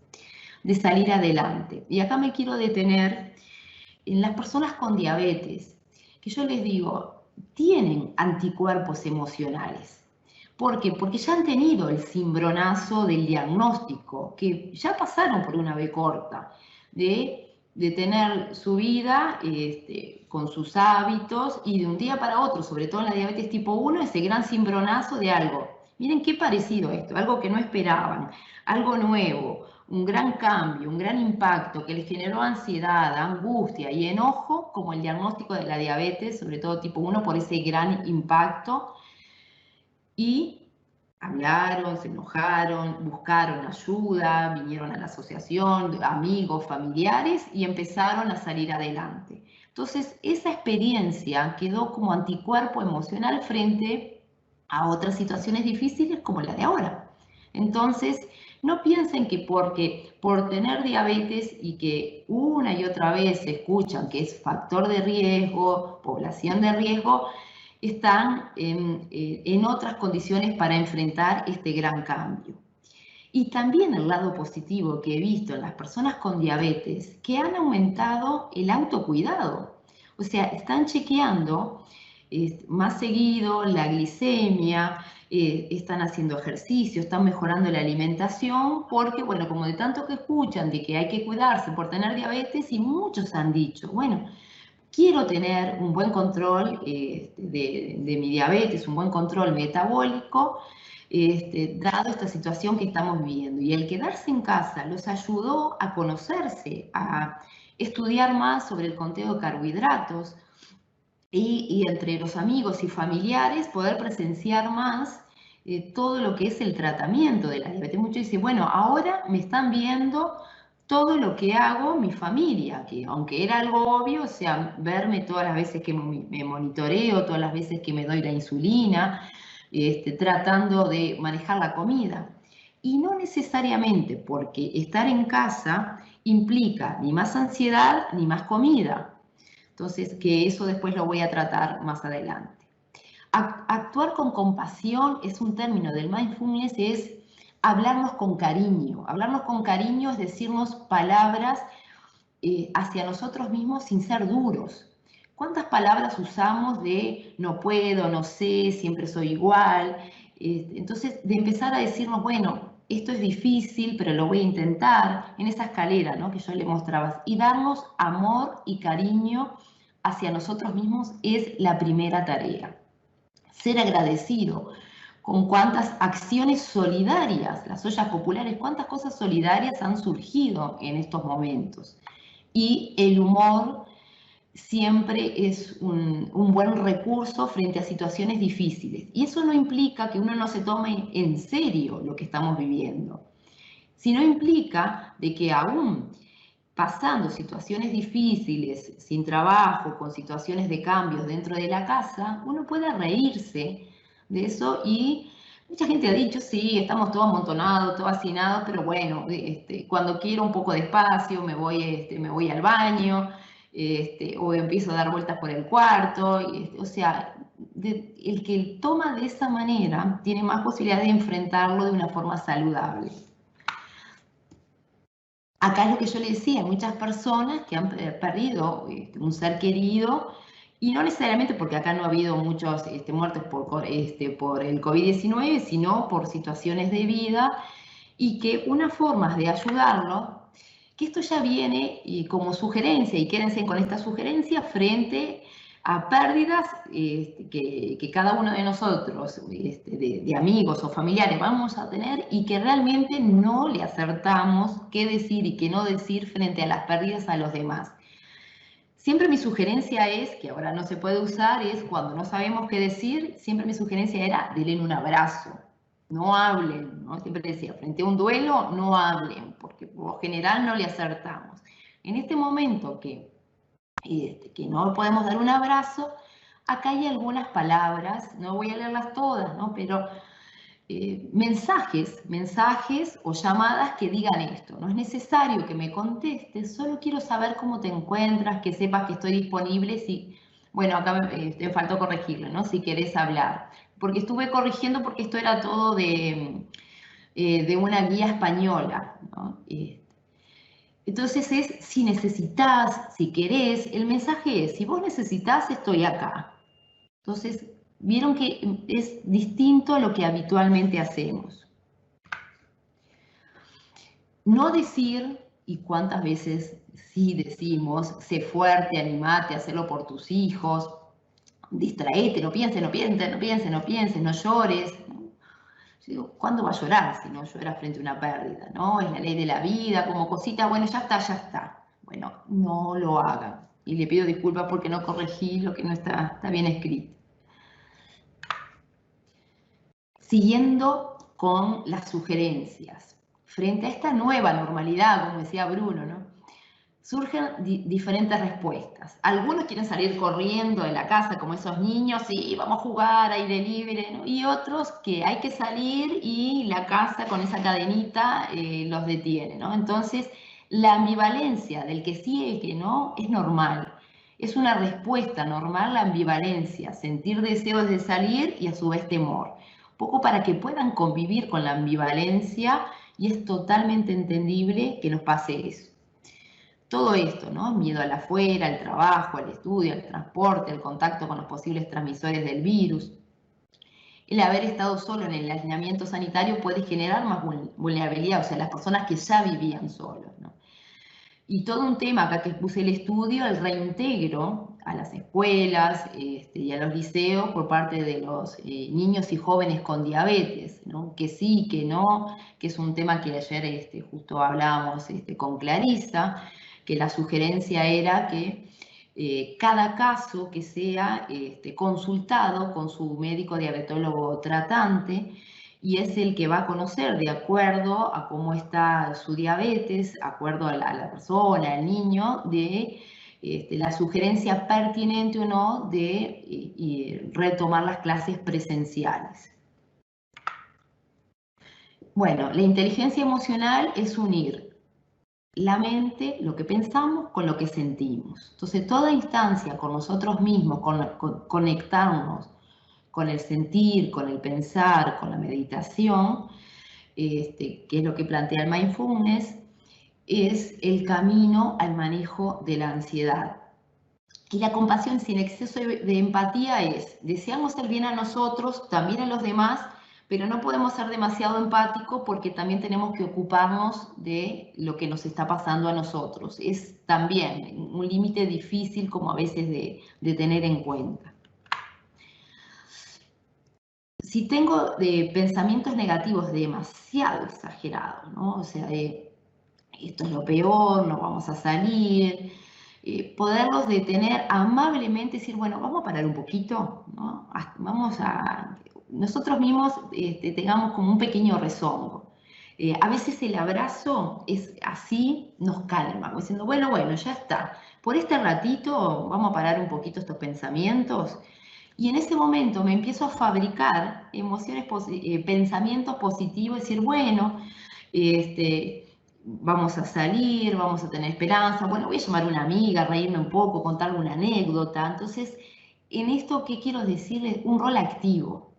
de salir adelante. Y acá me quiero detener en las personas con diabetes, que yo les digo, tienen anticuerpos emocionales. ¿Por qué? Porque ya han tenido el cimbronazo del diagnóstico, que ya pasaron por una B corta, de tener su vida con sus hábitos y de un día para otro, sobre todo en la diabetes tipo 1, ese gran cimbronazo de algo. Miren qué parecido esto, algo que no esperaban, algo nuevo, un gran cambio, un gran impacto que les generó ansiedad, angustia y enojo, como el diagnóstico de la diabetes, sobre todo tipo 1, por ese gran impacto. Y hablaron, se enojaron, buscaron ayuda, vinieron a la asociación, amigos, familiares, y empezaron a salir adelante. Entonces, esa experiencia quedó como anticuerpo emocional frente a otras situaciones difíciles como la de ahora. Entonces, no piensen que por tener diabetes y que una y otra vez se escuchan que es factor de riesgo, población de riesgo, están en otras condiciones para enfrentar este gran cambio. Y también el lado positivo que he visto en las personas con diabetes, que han aumentado el autocuidado. O sea, están chequeando más seguido la glicemia, están haciendo ejercicio, están mejorando la alimentación, porque, bueno, como de tanto que escuchan de que hay que cuidarse por tener diabetes, y muchos han dicho, bueno, quiero tener un buen control de mi diabetes, un buen control metabólico, dado esta situación que estamos viviendo. Y el quedarse en casa los ayudó a conocerse, a estudiar más sobre el conteo de carbohidratos y entre los amigos y familiares poder presenciar más todo lo que es el tratamiento de la diabetes. Muchos dicen, bueno, ahora me están viendo todo lo que hago mi familia, que aunque era algo obvio, o sea, verme todas las veces que me monitoreo, todas las veces que me doy la insulina, tratando de manejar la comida. Y no necesariamente porque estar en casa implica ni más ansiedad ni más comida. Entonces, que eso después lo voy a tratar más adelante. Actuar con compasión es un término del mindfulness, es hablarnos con cariño. Hablarnos con cariño es decirnos palabras hacia nosotros mismos sin ser duros. ¿Cuántas palabras usamos de no puedo, no sé, siempre soy igual? Entonces, de empezar a decirnos, bueno, esto es difícil, pero lo voy a intentar, en esa escalera, ¿no?, que yo le mostraba. Y darnos amor y cariño hacia nosotros mismos es la primera tarea. Ser agradecido con cuántas acciones solidarias, las ollas populares, cuántas cosas solidarias han surgido en estos momentos. Y el humor siempre es un buen recurso frente a situaciones difíciles. Y eso no implica que uno no se tome en serio lo que estamos viviendo, sino implica de que aún pasando situaciones difíciles, sin trabajo, con situaciones de cambios dentro de la casa, uno puede reírse de eso. Y mucha gente ha dicho, sí, estamos todos amontonados, todos hacinados, pero bueno, cuando quiero un poco de espacio me voy al baño, o empiezo a dar vueltas por el cuarto. O sea, el que toma de esa manera tiene más posibilidad de enfrentarlo de una forma saludable. Acá es lo que yo le decía, muchas personas que han perdido un ser querido, y no necesariamente porque acá no ha habido muchos muertos por el COVID-19, sino por situaciones de vida, y que una forma de ayudarlo, que esto ya viene como sugerencia, y quédense con esta sugerencia frente a pérdidas que cada uno de nosotros, de amigos o familiares, vamos a tener, y que realmente no le acertamos qué decir y qué no decir frente a las pérdidas a los demás. Siempre mi sugerencia es, que ahora no se puede usar, es cuando no sabemos qué decir, siempre mi sugerencia era, denle un abrazo, no hablen, ¿no? Siempre decía, frente a un duelo, no hablen, porque por lo general no le acertamos. En este momento que no podemos dar un abrazo, acá hay algunas palabras, no voy a leerlas todas, ¿no?, pero mensajes o llamadas que digan esto. No es necesario que me contestes, solo quiero saber cómo te encuentras, que sepas que estoy disponible si, bueno, acá me faltó corregirlo, ¿no?, si querés hablar. Porque estuve corrigiendo porque esto era todo de una guía española, ¿no? Entonces es si necesitas, si querés, el mensaje es, si vos necesitas, estoy acá. Entonces, vieron que es distinto a lo que habitualmente hacemos. No decir, y cuántas veces sí decimos, sé fuerte, animate, hacerlo por tus hijos, distraete, no pienses, no pienses, no pienses, no pienses, no llores. Yo digo, ¿cuándo va a llorar si no llora frente a una pérdida? ¿No? Es la ley de la vida, como cosita, bueno, ya está, ya está. Bueno, no lo hagan. Y le pido disculpas porque no corregí lo que no está bien escrito. Siguiendo con las sugerencias. Frente a esta nueva normalidad, como decía Bruno, ¿no? Surgen diferentes respuestas. Algunos quieren salir corriendo de la casa, como esos niños, sí, vamos a jugar, aire libre, ¿no? Y otros que hay que salir y la casa con esa cadenita los detiene, ¿no? Entonces, la ambivalencia del que sí y el que no es normal. Es una respuesta normal la ambivalencia, sentir deseos de salir y a su vez temor. Un poco para que puedan convivir con la ambivalencia y es totalmente entendible que nos pase eso. Todo esto, ¿no? Miedo al afuera, al trabajo, al estudio, al transporte, al contacto con los posibles transmisores del virus. El haber estado solo en el aislamiento sanitario puede generar más vulnerabilidad, o sea, las personas que ya vivían solos, ¿no? Y todo un tema acá que puse el estudio, el reintegro a las escuelas y a los liceos por parte de los niños y jóvenes con diabetes, ¿no? Que sí, que no, que es un tema que ayer justo hablábamos con Clarisa, que la sugerencia era que cada caso que sea consultado con su médico diabetólogo tratante, y es el que va a conocer de acuerdo a cómo está su diabetes, de acuerdo a la persona, al niño, de la sugerencia pertinente o no de retomar las clases presenciales. Bueno, la inteligencia emocional es unir la mente, lo que pensamos, con lo que sentimos. Entonces, toda instancia con nosotros mismos, con conectarnos con el sentir, con el pensar, con la meditación, que es lo que plantea el mindfulness, es el camino al manejo de la ansiedad. Y la compasión sin exceso de empatía es, deseamos el bien a nosotros, también a los demás, pero no podemos ser demasiado empáticos porque también tenemos que ocuparnos de lo que nos está pasando a nosotros. Es también un límite difícil como a veces de tener en cuenta. Si tengo pensamientos negativos demasiado exagerados, ¿no? O sea, esto es lo peor, no vamos a salir, poderlos detener amablemente, decir, bueno, vamos a parar un poquito, ¿no? Vamos a, nosotros mismos tengamos como un pequeño rezongo. A veces el abrazo es así, nos calma, como diciendo, bueno, ya está. Por este ratito vamos a parar un poquito estos pensamientos. Y en ese momento me empiezo a fabricar emociones, pensamientos positivos, decir, bueno, vamos a salir, vamos a tener esperanza, bueno, voy a llamar a una amiga, reírme un poco, contarle una anécdota. Entonces, en esto, ¿qué quiero decirles? Un rol activo.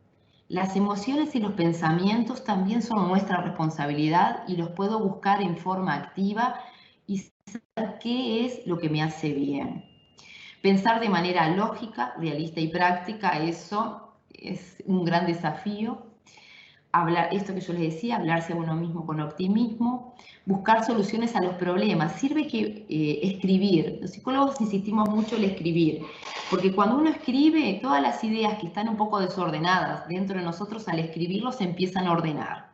Las emociones y los pensamientos también son nuestra responsabilidad y los puedo buscar en forma activa y saber qué es lo que me hace bien. Pensar de manera lógica, realista y práctica, eso es un gran desafío. Hablar, esto que yo les decía, hablarse a uno mismo con optimismo, buscar soluciones a los problemas. Sirve que escribir, los psicólogos insistimos mucho en el escribir, porque cuando uno escribe, todas las ideas que están un poco desordenadas dentro de nosotros, al escribirlos se empiezan a ordenar.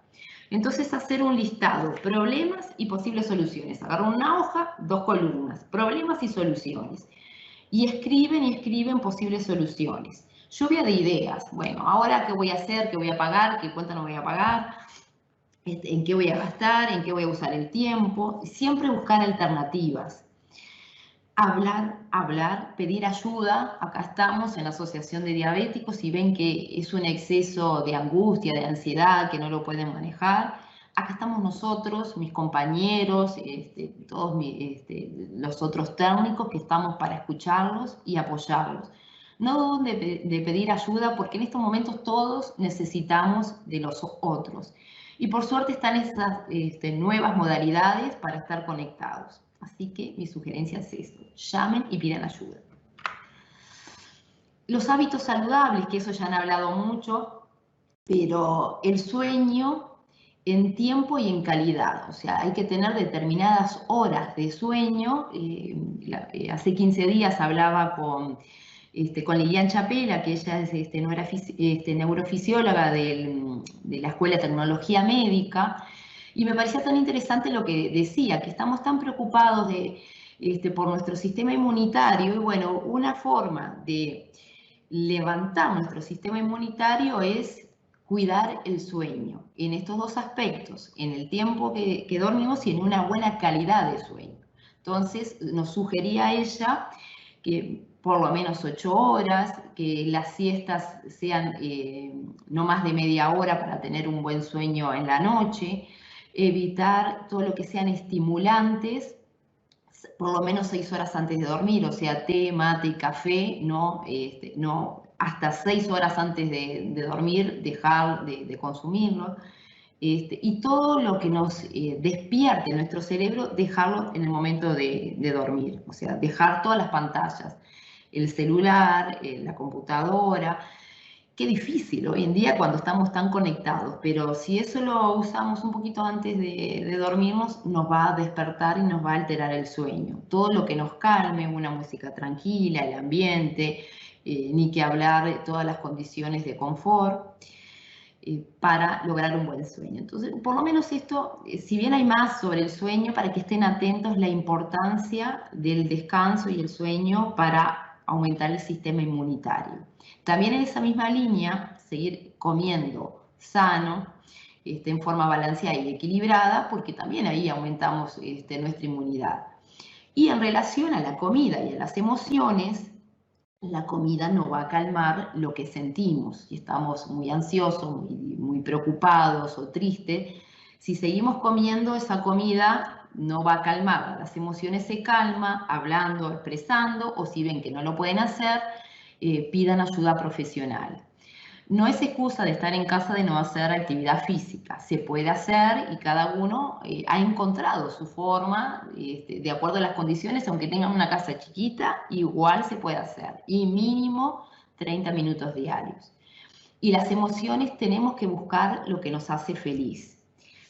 Entonces, hacer un listado, problemas y posibles soluciones. Agarrar una hoja, 2 columnas, problemas y soluciones. Y escriben posibles soluciones. Lluvia de ideas. Bueno, ahora qué voy a hacer, qué voy a pagar, qué cuenta no voy a pagar, en qué voy a gastar, en qué voy a usar el tiempo. Siempre buscar alternativas. Hablar, pedir ayuda. Acá estamos en la Asociación de Diabéticos y ven que es un exceso de angustia, de ansiedad, que no lo pueden manejar. Acá estamos nosotros, mis compañeros, todos los otros técnicos que estamos para escucharlos y apoyarlos. No duden de pedir ayuda porque en estos momentos todos necesitamos de los otros. Y por suerte están esas nuevas modalidades para estar conectados. Así que mi sugerencia es esto, llamen y pidan ayuda. Los hábitos saludables, que eso ya han hablado mucho, pero el sueño en tiempo y en calidad, o sea, hay que tener determinadas horas de sueño. Hace 15 días hablaba con Lilian Chapela, que ella es neurofisióloga de la Escuela de Tecnología Médica, y me parecía tan interesante lo que decía, que estamos tan preocupados por nuestro sistema inmunitario, y bueno, una forma de levantar nuestro sistema inmunitario es cuidar el sueño, en estos dos aspectos, en el tiempo que dormimos y en una buena calidad de sueño. Entonces, nos sugería ella que por lo menos 8 horas, que las siestas sean no más de media hora para tener un buen sueño en la noche, evitar todo lo que sean estimulantes, por lo menos 6 horas antes de dormir, o sea, té, mate y café, no hasta 6 horas antes de dormir, dejar de consumirlo. Y todo lo que nos despierte nuestro cerebro, dejarlo en el momento de dormir, o sea, dejar todas las pantallas, el celular, la computadora. Qué difícil hoy en día cuando estamos tan conectados, pero si eso lo usamos un poquito antes de dormirnos, nos va a despertar y nos va a alterar el sueño. Todo lo que nos calme, una música tranquila, el ambiente, ni que hablar de todas las condiciones de confort, para lograr un buen sueño. Entonces, por lo menos esto, si bien hay más sobre el sueño, para que estén atentos la importancia del descanso y el sueño para aumentar el sistema inmunitario. También en esa misma línea, seguir comiendo sano, en forma balanceada y equilibrada, porque también ahí aumentamos nuestra inmunidad. Y en relación a la comida y a las emociones, la comida no va a calmar lo que sentimos. Si estamos muy ansiosos, muy preocupados o tristes, si seguimos comiendo, esa comida no va a calmar. Las emociones se calman hablando, expresando, o si ven que no lo pueden hacer, pidan ayuda profesional. No es excusa de estar en casa de no hacer actividad física, se puede hacer y cada uno ha encontrado su forma, de acuerdo a las condiciones, aunque tengan una casa chiquita, igual se puede hacer, y mínimo 30 minutos diarios. Y las emociones tenemos que buscar lo que nos hace feliz.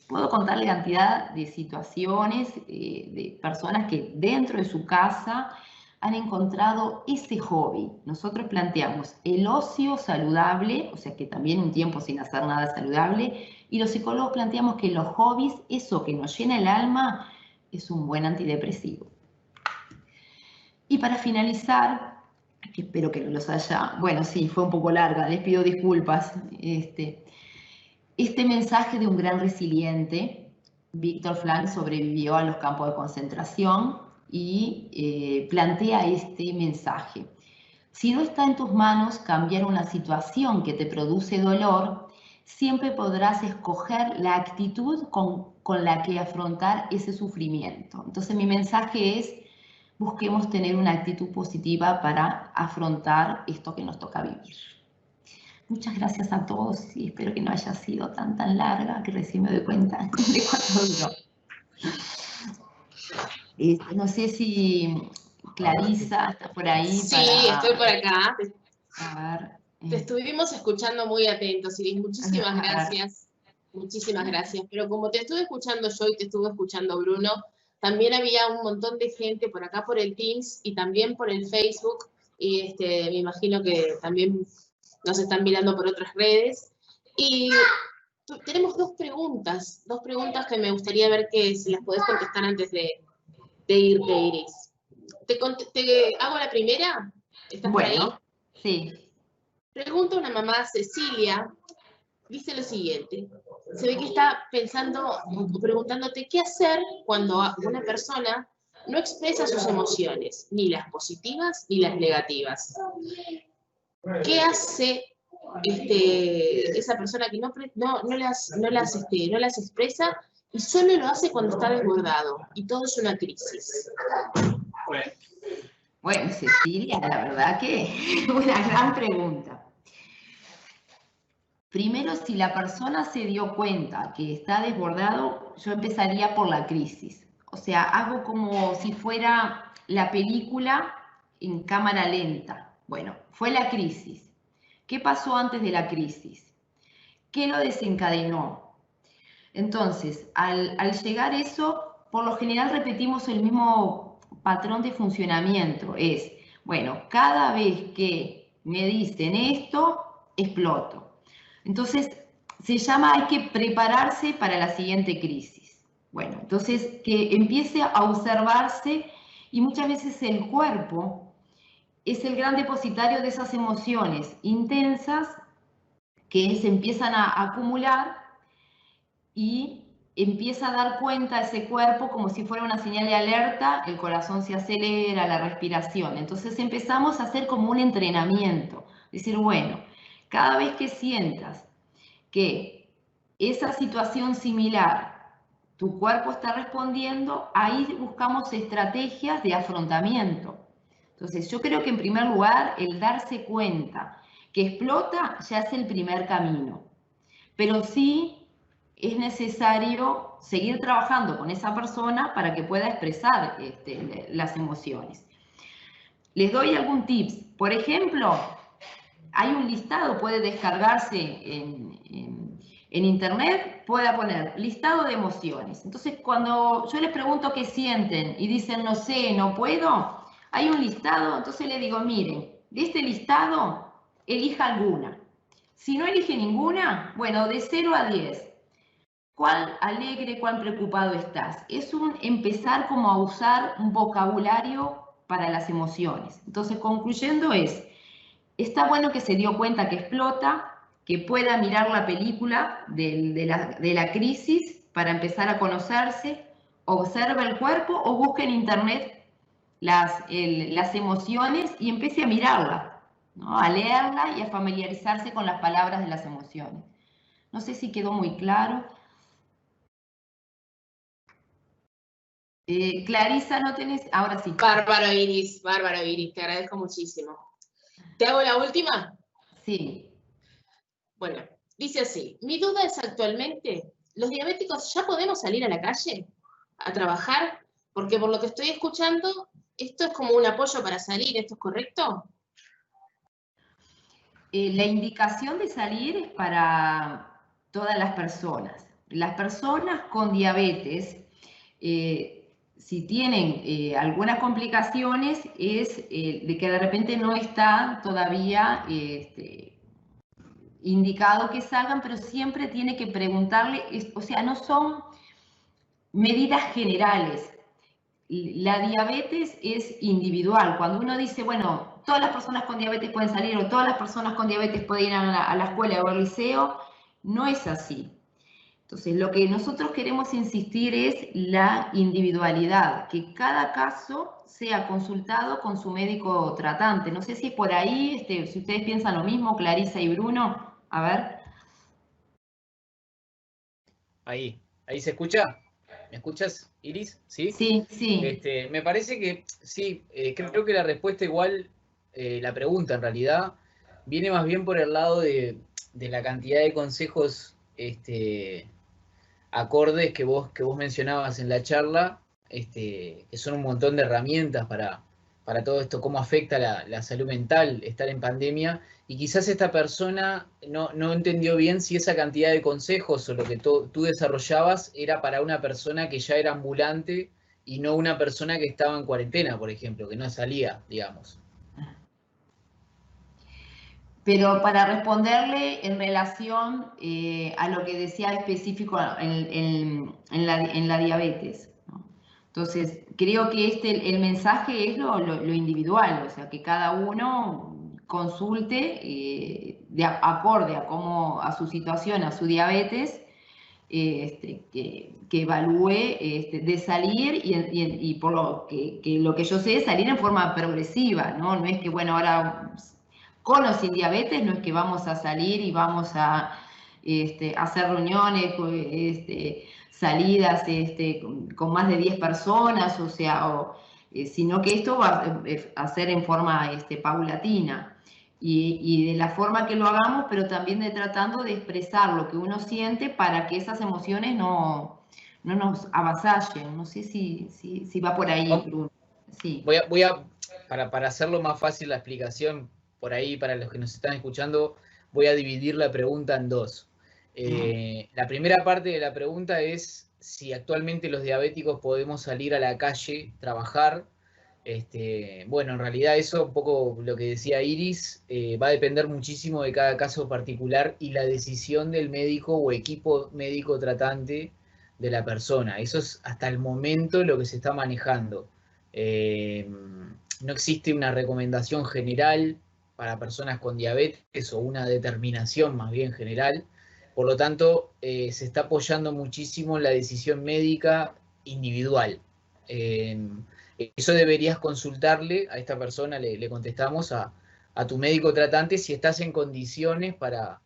Puedo contarle cantidad de situaciones de personas que dentro de su casa han encontrado ese hobby. Nosotros planteamos el ocio saludable, o sea que también un tiempo sin hacer nada saludable, y los psicólogos planteamos que los hobbies, eso que nos llena el alma, es un buen antidepresivo. Y para finalizar, que espero que no los haya, bueno, sí, fue un poco larga, les pido disculpas, este mensaje de un gran resiliente, Viktor Frankl, sobrevivió a los campos de concentración y plantea este mensaje. Si no está en tus manos cambiar una situación que te produce dolor, siempre podrás escoger la actitud con la que afrontar ese sufrimiento. Entonces mi mensaje es, busquemos tener una actitud positiva para afrontar esto que nos toca vivir. Muchas gracias a todos y espero que no haya sido tan larga, que recién me doy cuenta de cuánto duró. No sé si Clarisa está por ahí. Sí, estoy por acá. A ver. Te estuvimos escuchando muy atentos, Iris. Muchísimas gracias. Muchísimas gracias. Pero como te estuve escuchando yo y te estuvo escuchando Bruno, también había un montón de gente por acá por el Teams y también por el Facebook. Y me imagino que también nos están mirando por otras redes. Y tenemos dos preguntas que me gustaría ver que si las podés contestar antes de irte, Iris. ¿Te hago la primera? ¿Estás por ahí? Sí. Pregunta una mamá, Cecilia, dice lo siguiente. Se ve que está pensando, preguntándote qué hacer cuando una persona no expresa sus emociones, ni las positivas ni las negativas. ¿Qué hace esa persona que no las expresa y solo lo hace cuando está desbordado y todo es una crisis? Bueno, Cecilia, la verdad que una gran pregunta. Primero, si la persona se dio cuenta que está desbordado, yo empezaría por la crisis. O sea, hago como si fuera la película en cámara lenta. Bueno, fue la crisis. ¿Qué pasó antes de la crisis? ¿Qué lo desencadenó? Entonces, al llegar eso, por lo general repetimos el mismo patrón de funcionamiento. Es, bueno, cada vez que me dicen esto, exploto. Entonces, se llama, hay que prepararse para la siguiente crisis. Bueno, entonces que empiece a observarse, y muchas veces el cuerpo es el gran depositario de esas emociones intensas que se empiezan a acumular, y empieza a dar cuenta a ese cuerpo como si fuera una señal de alerta, el corazón se acelera, la respiración. Entonces empezamos a hacer como un entrenamiento, decir, bueno, cada vez que sientas que esa situación similar, tu cuerpo está respondiendo, ahí buscamos estrategias de afrontamiento. Entonces, yo creo que en primer lugar, el darse cuenta que explota ya es el primer camino. Pero sí es necesario seguir trabajando con esa persona para que pueda expresar las emociones. Les doy algún tips. Por ejemplo, hay un listado, puede descargarse en internet, puede poner listado de emociones. Entonces, cuando yo les pregunto qué sienten y dicen no sé, no puedo, hay un listado, entonces le digo, miren, de este listado, elija alguna. Si no elige ninguna, bueno, de 0 a 10, ¿cuál alegre, cuál preocupado estás? Es un empezar como a usar un vocabulario para las emociones. Entonces, concluyendo es, está bueno que se dio cuenta que explota, que pueda mirar la película de la crisis para empezar a conocerse, observa el cuerpo o busque en internet las emociones y empiece a mirarla, ¿no? A leerla y a familiarizarse con las palabras de las emociones. No sé si quedó muy claro. Clarisa, ¿no tenés? Ahora sí. Bárbaro, Iris, te agradezco muchísimo. ¿Te hago la última? Sí. Bueno, dice así, mi duda es actualmente, ¿los diabéticos ya podemos salir a la calle a trabajar? Porque por lo que estoy escuchando, esto es como un apoyo para salir, ¿esto es correcto? La indicación de salir es para todas las personas. Las personas con diabetes, si tienen algunas complicaciones, es de que de repente no está todavía indicado que salgan, pero siempre tiene que preguntarle, o sea, no son medidas generales. La diabetes es individual. Cuando uno dice, bueno, todas las personas con diabetes pueden salir o todas las personas con diabetes pueden ir a la escuela o al liceo, no es así. Entonces, lo que nosotros queremos insistir es la individualidad, que cada caso sea consultado con su médico tratante. No sé si por ahí, si ustedes piensan lo mismo, Clarisa y Bruno, a ver. Ahí se escucha. ¿Me escuchas, Iris? ¿Sí? Sí, sí. Me parece que sí, creo que la respuesta igual, la pregunta en realidad, viene más bien por el lado de la cantidad de consejos acordes que vos mencionabas en la charla, que son un montón de herramientas para todo esto, cómo afecta la salud mental estar en pandemia, y quizás esta persona no entendió bien si esa cantidad de consejos o lo que tú desarrollabas era para una persona que ya era ambulante y no una persona que estaba en cuarentena, por ejemplo, que no salía, digamos. Pero para responderle en relación a lo que decía específico en la diabetes, ¿no? Entonces, creo que el mensaje es lo individual, o sea, que cada uno consulte acorde a su situación, a su diabetes, que evalúe de salir y por lo que lo que yo sé es salir en forma progresiva, ¿no? No es que, bueno, ahora con o sin diabetes, no es que vamos a salir y vamos a hacer reuniones, salidas con más de 10 personas, o sea, sino que esto va a ser en forma paulatina. y de la forma que lo hagamos, pero también de tratando de expresar lo que uno siente para que esas emociones no nos avasallen. No sé si va por ahí, Bruno. Sí. Para hacerlo más fácil la explicación, por ahí para los que nos están escuchando, voy a dividir la pregunta en dos. La primera parte de la pregunta es si actualmente los diabéticos podemos salir a la calle, trabajar. Bueno, en realidad eso, un poco lo que decía Iris, va a depender muchísimo de cada caso particular y la decisión del médico o equipo médico tratante de la persona. Eso es hasta el momento lo que se está manejando. No existe una recomendación general para personas con diabetes o una determinación más bien general. Por lo tanto, se está apoyando muchísimo en la decisión médica individual. Eso deberías consultarle a esta persona, le contestamos a tu médico tratante si estás en condiciones para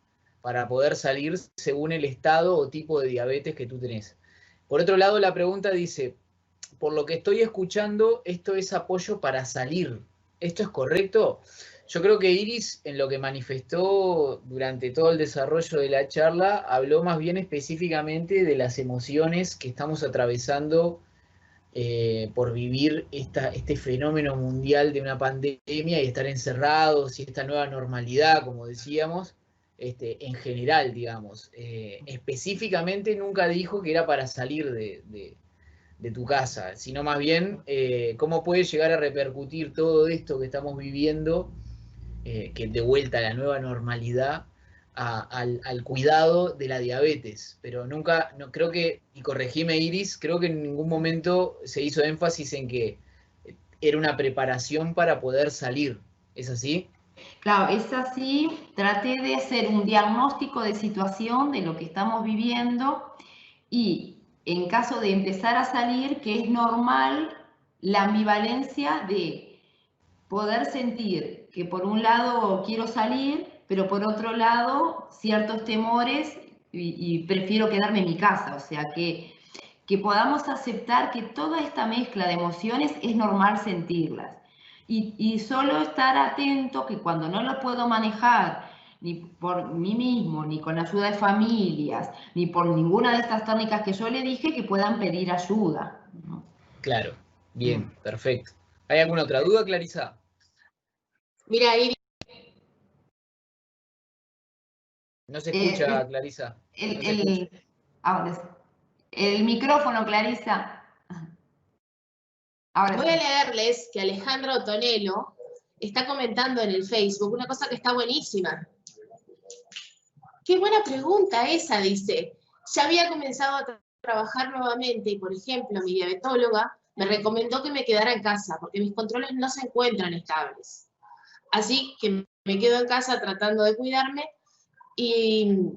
poder salir según el estado o tipo de diabetes que tú tenés. Por otro lado, la pregunta dice, por lo que estoy escuchando, esto es apoyo para salir. ¿Esto es correcto? Yo creo que Iris, en lo que manifestó durante todo el desarrollo de la charla, habló más bien específicamente de las emociones que estamos atravesando por vivir este fenómeno mundial de una pandemia y estar encerrados y esta nueva normalidad, como decíamos, en general, digamos. Específicamente nunca dijo que era para salir de tu casa, sino más bien cómo puede llegar a repercutir todo esto que estamos viviendo, que de vuelta a la nueva normalidad, al cuidado de la diabetes. Pero nunca, no, creo que, y corregime Iris, creo que en ningún momento se hizo énfasis en que era una preparación para poder salir. ¿Es así? Claro, es así. Traté de hacer un diagnóstico de situación de lo que estamos viviendo y en caso de empezar a salir, que es normal la ambivalencia de poder sentir que por un lado quiero salir, pero por otro lado ciertos temores y prefiero quedarme en mi casa. O sea, que podamos aceptar que toda esta mezcla de emociones es normal sentirlas. Y solo estar atento que cuando no lo puedo manejar, ni por mí mismo, ni con ayuda de familias, ni por ninguna de estas técnicas que yo le dije, que puedan pedir ayuda, ¿no? Claro, bien, perfecto. ¿Hay alguna otra duda, Clarisa? Mira, Iris. No se escucha, Clarisa. No se escucha. Ahora, el micrófono, Clarisa. Ahora voy a leerles que Alejandro Tonelo está comentando en el Facebook una cosa que está buenísima. Qué buena pregunta esa, dice. Ya había comenzado a trabajar nuevamente y, por ejemplo, mi diabetóloga me recomendó que me quedara en casa porque mis controles no se encuentran estables. Así que me quedo en casa tratando de cuidarme y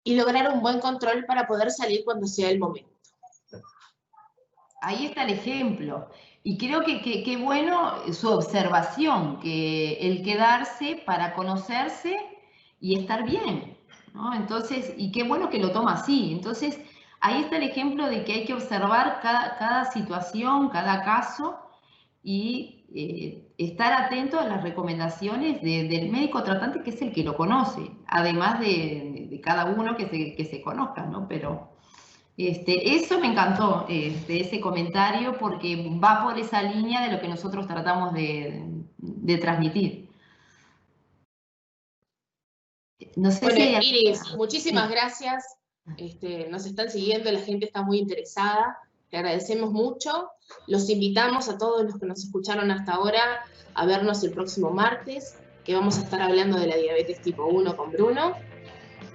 lograr un buen control para poder salir cuando sea el momento. Ahí está el ejemplo. Y creo que qué bueno su observación, que el quedarse para conocerse y estar bien, ¿no? Entonces, y qué bueno que lo toma así. Entonces, ahí está el ejemplo de que hay que observar cada situación, cada caso y estar atento a las recomendaciones del médico tratante, que es el que lo conoce, además de cada uno que se conozca, ¿no? Pero eso me encantó, ese comentario, porque va por esa línea de lo que nosotros tratamos de transmitir. No sé bueno, si Iris, muchísimas gracias. Nos están siguiendo, la gente está muy interesada. Te agradecemos mucho. Los invitamos a todos los que nos escucharon hasta ahora a vernos el próximo martes, que vamos a estar hablando de la diabetes tipo 1 con Bruno.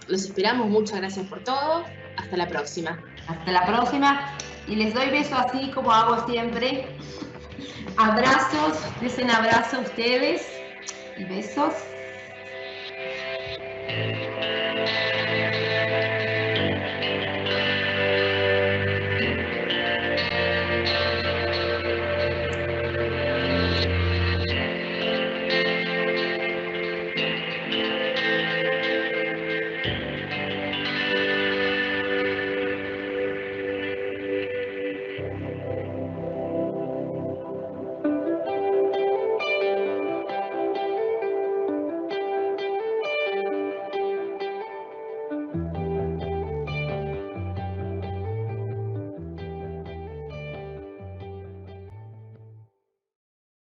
Los esperamos, muchas gracias por todo. Hasta la próxima. Hasta la próxima. Y les doy besos así como hago siempre. Abrazos, desen abrazo a ustedes y besos.